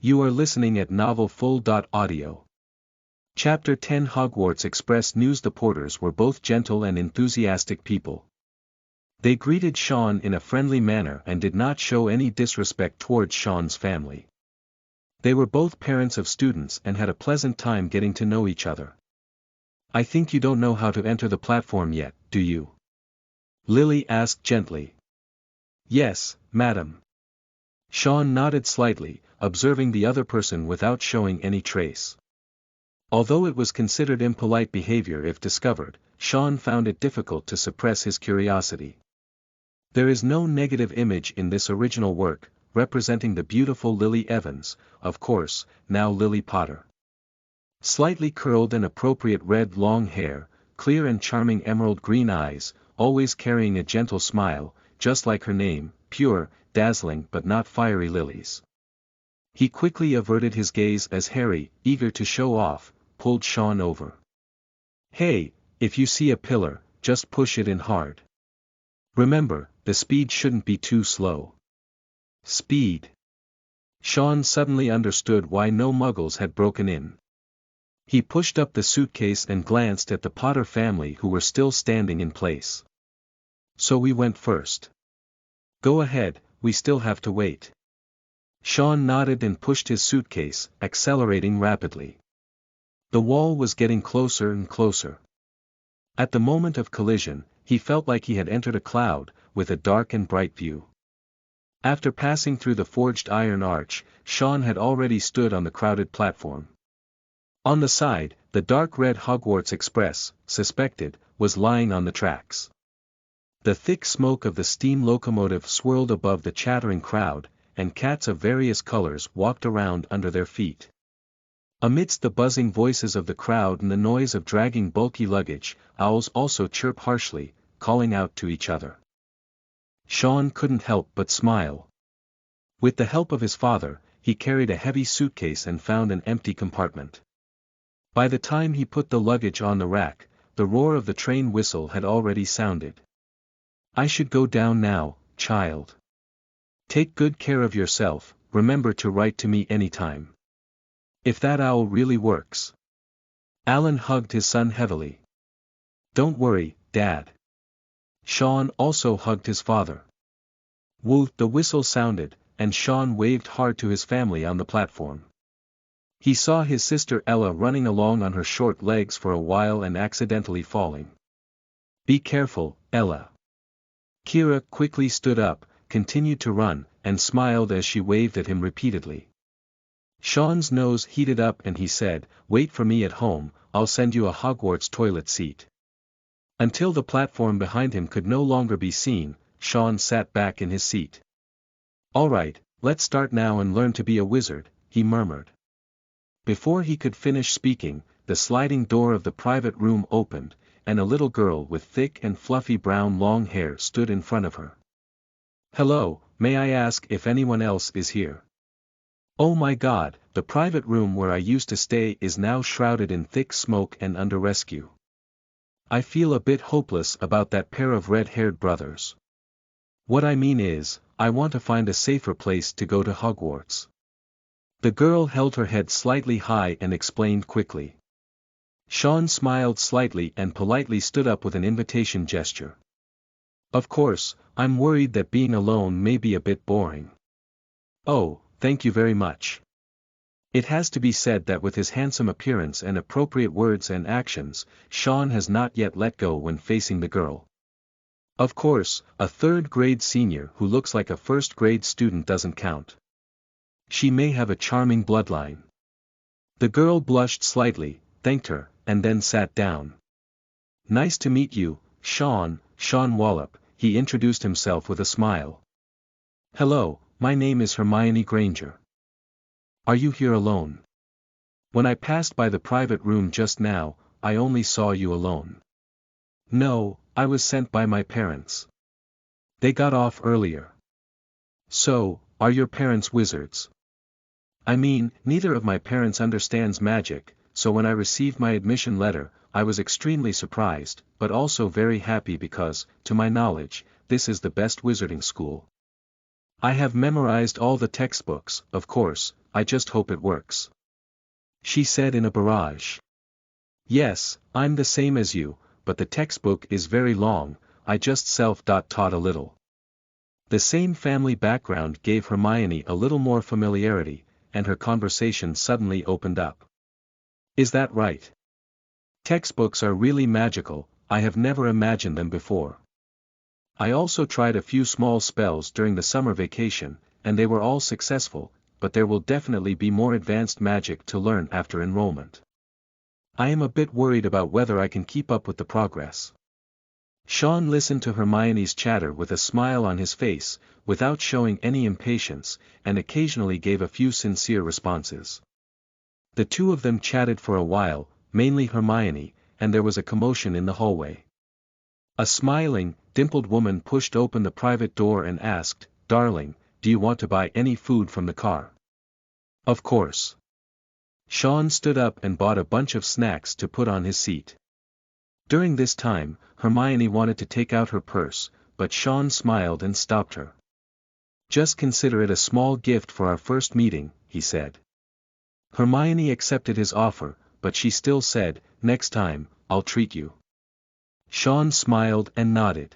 You are listening at novelfull.audio. Chapter 10 Hogwarts Express News. The porters were both gentle and enthusiastic people. They greeted Sean in a friendly manner and did not show any disrespect towards Sean's family. They were both parents of students and had a pleasant time getting to know each other. I think you don't know how to enter the platform yet, do you? Lily asked gently. Yes, madam. Sean nodded slightly, observing the other person without showing any trace. Although it was considered impolite behavior if discovered, Sean found it difficult to suppress his curiosity. There is no negative image in this original work, representing the beautiful Lily Evans, of course, now Lily Potter. Slightly curled and appropriate red long hair, clear and charming emerald green eyes, always carrying a gentle smile, just like her name, pure, dazzling but not fiery lilies. He quickly averted his gaze as Harry, eager to show off, pulled Sean over. Hey, if you see a pillar, just push it in hard. Remember, the speed shouldn't be too slow. Speed. Sean suddenly understood why no muggles had broken in. He pushed up the suitcase and glanced at the Potter family who were still standing in place. So we went first. Go ahead, we still have to wait. Sean nodded and pushed his suitcase, accelerating rapidly. The wall was getting closer and closer. At the moment of collision, he felt like he had entered a cloud, with a dark and bright view. After passing through the forged iron arch, Sean had already stood on the crowded platform. On the side, the dark red Hogwarts Express, suspected, was lying on the tracks. The thick smoke of the steam locomotive swirled above the chattering crowd, and cats of various colors walked around under their feet. Amidst the buzzing voices of the crowd and the noise of dragging bulky luggage, owls also chirp harshly, calling out to each other. Sean couldn't help but smile. With the help of his father, he carried a heavy suitcase and found an empty compartment. By the time he put the luggage on the rack, the roar of the train whistle had already sounded. I should go down now, child. Take good care of yourself, remember to write to me anytime. If that owl really works. Alan hugged his son heavily. Don't worry, Dad. Sean also hugged his father. Woo! The whistle sounded, and Sean waved hard to his family on the platform. He saw his sister Ella running along on her short legs for a while and accidentally falling. Be careful, Ella. Kira quickly stood up, continued to run, and smiled as she waved at him repeatedly. Sean's nose heated up and he said, Wait for me at home, I'll send you a Hogwarts toilet seat. Until the platform behind him could no longer be seen, Sean sat back in his seat. All right, let's start now and learn to be a wizard, he murmured. Before he could finish speaking, the sliding door of the private room opened, and a little girl with thick and fluffy brown long hair stood in front of her. Hello, may I ask if anyone else is here? Oh my God, the private room where I used to stay is now shrouded in thick smoke and under rescue. I feel a bit hopeless about that pair of red-haired brothers. What I mean is, I want to find a safer place to go to Hogwarts. The girl held her head slightly high and explained quickly. Sean smiled slightly and politely stood up with an invitation gesture. Of course, I'm worried that being alone may be a bit boring. Oh, thank you very much. It has to be said that with his handsome appearance and appropriate words and actions, Sean has not yet let go when facing the girl. Of course, a third-grade senior who looks like a first-grade student doesn't count. She may have a charming bloodline. The girl blushed slightly, thanked her, and then sat down. Nice to meet you, Sean Wallup, he introduced himself with a smile. Hello, my name is Hermione Granger. Are you here alone? When I passed by the private room just now, I only saw you alone. No, I was sent by my parents. They got off earlier. So, are your parents wizards? I mean, neither of my parents understands magic, so when I received my admission letter, I was extremely surprised, but also very happy because, to my knowledge, this is the best wizarding school. I have memorized all the textbooks, of course, I just hope it works. She said in a barrage. Yes, I'm the same as you, but the textbook is very long, I just self-taught a little. The same family background gave Hermione a little more familiarity, and her conversation suddenly opened up. Is that right? Textbooks are really magical, I have never imagined them before. I also tried a few small spells during the summer vacation, and they were all successful, but there will definitely be more advanced magic to learn after enrollment. I am a bit worried about whether I can keep up with the progress. Sean listened to Hermione's chatter with a smile on his face, without showing any impatience, and occasionally gave a few sincere responses. The two of them chatted for a while, mainly Hermione, and there was a commotion in the hallway. A smiling, dimpled woman pushed open the private door and asked, "Darling, do you want to buy any food from the car?" Of course. Sean stood up and bought a bunch of snacks to put on his seat. During this time, Hermione wanted to take out her purse, but Sean smiled and stopped her. "Just consider it a small gift for our first meeting," he said. Hermione accepted his offer, but she still said, "Next time, I'll treat you." Sean smiled and nodded.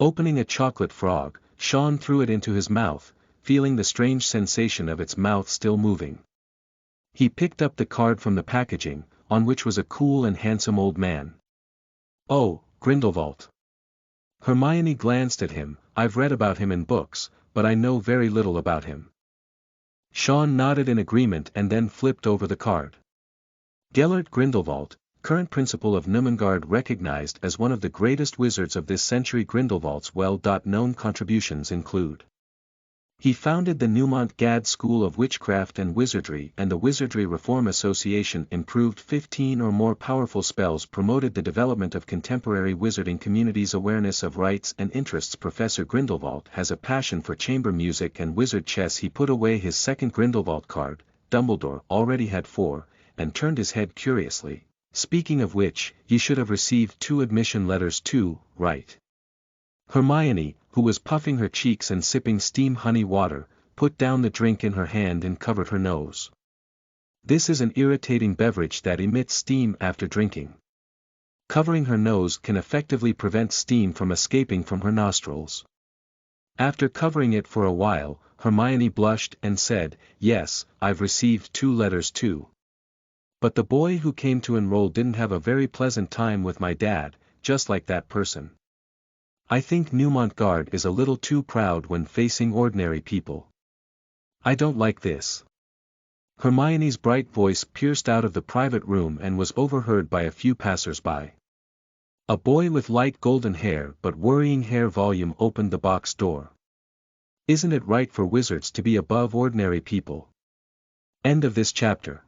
Opening a chocolate frog, Sean threw it into his mouth, feeling the strange sensation of its mouth still moving. He picked up the card from the packaging, on which was a cool and handsome old man. "Oh, Grindelwald." Hermione glanced at him. "I've read about him in books, but I know very little about him." Sean nodded in agreement and then flipped over the card. Gellert Grindelwald, current principal of Numengard, recognized as one of the greatest wizards of this century. Grindelwald's well-known contributions include: he founded the Neumont Gad School of Witchcraft and Wizardry and the Wizardry Reform Association, improved 15 or more powerful spells, promoted the development of contemporary wizarding communities, awareness of rights and interests. Professor Grindelwald has a passion for chamber music and wizard chess. He put away his second Grindelwald card, Dumbledore already had 4, and turned his head curiously. "Speaking of which, ye should have received 2 admission letters too, right?" Hermione, who was puffing her cheeks and sipping steam honey water, put down the drink in her hand and covered her nose. This is an irritating beverage that emits steam after drinking. Covering her nose can effectively prevent steam from escaping from her nostrils. After covering it for a while, Hermione blushed and said, "Yes, I've received 2 letters too. But the boy who came to enroll didn't have a very pleasant time with my dad, just like that person. I think Neumont is a little too proud when facing ordinary people. I don't like this." Hermione's bright voice pierced out of the private room and was overheard by a few passers-by. A boy with light golden hair but worrying hair volume opened the box door. "Isn't it right for wizards to be above ordinary people?" End of this chapter.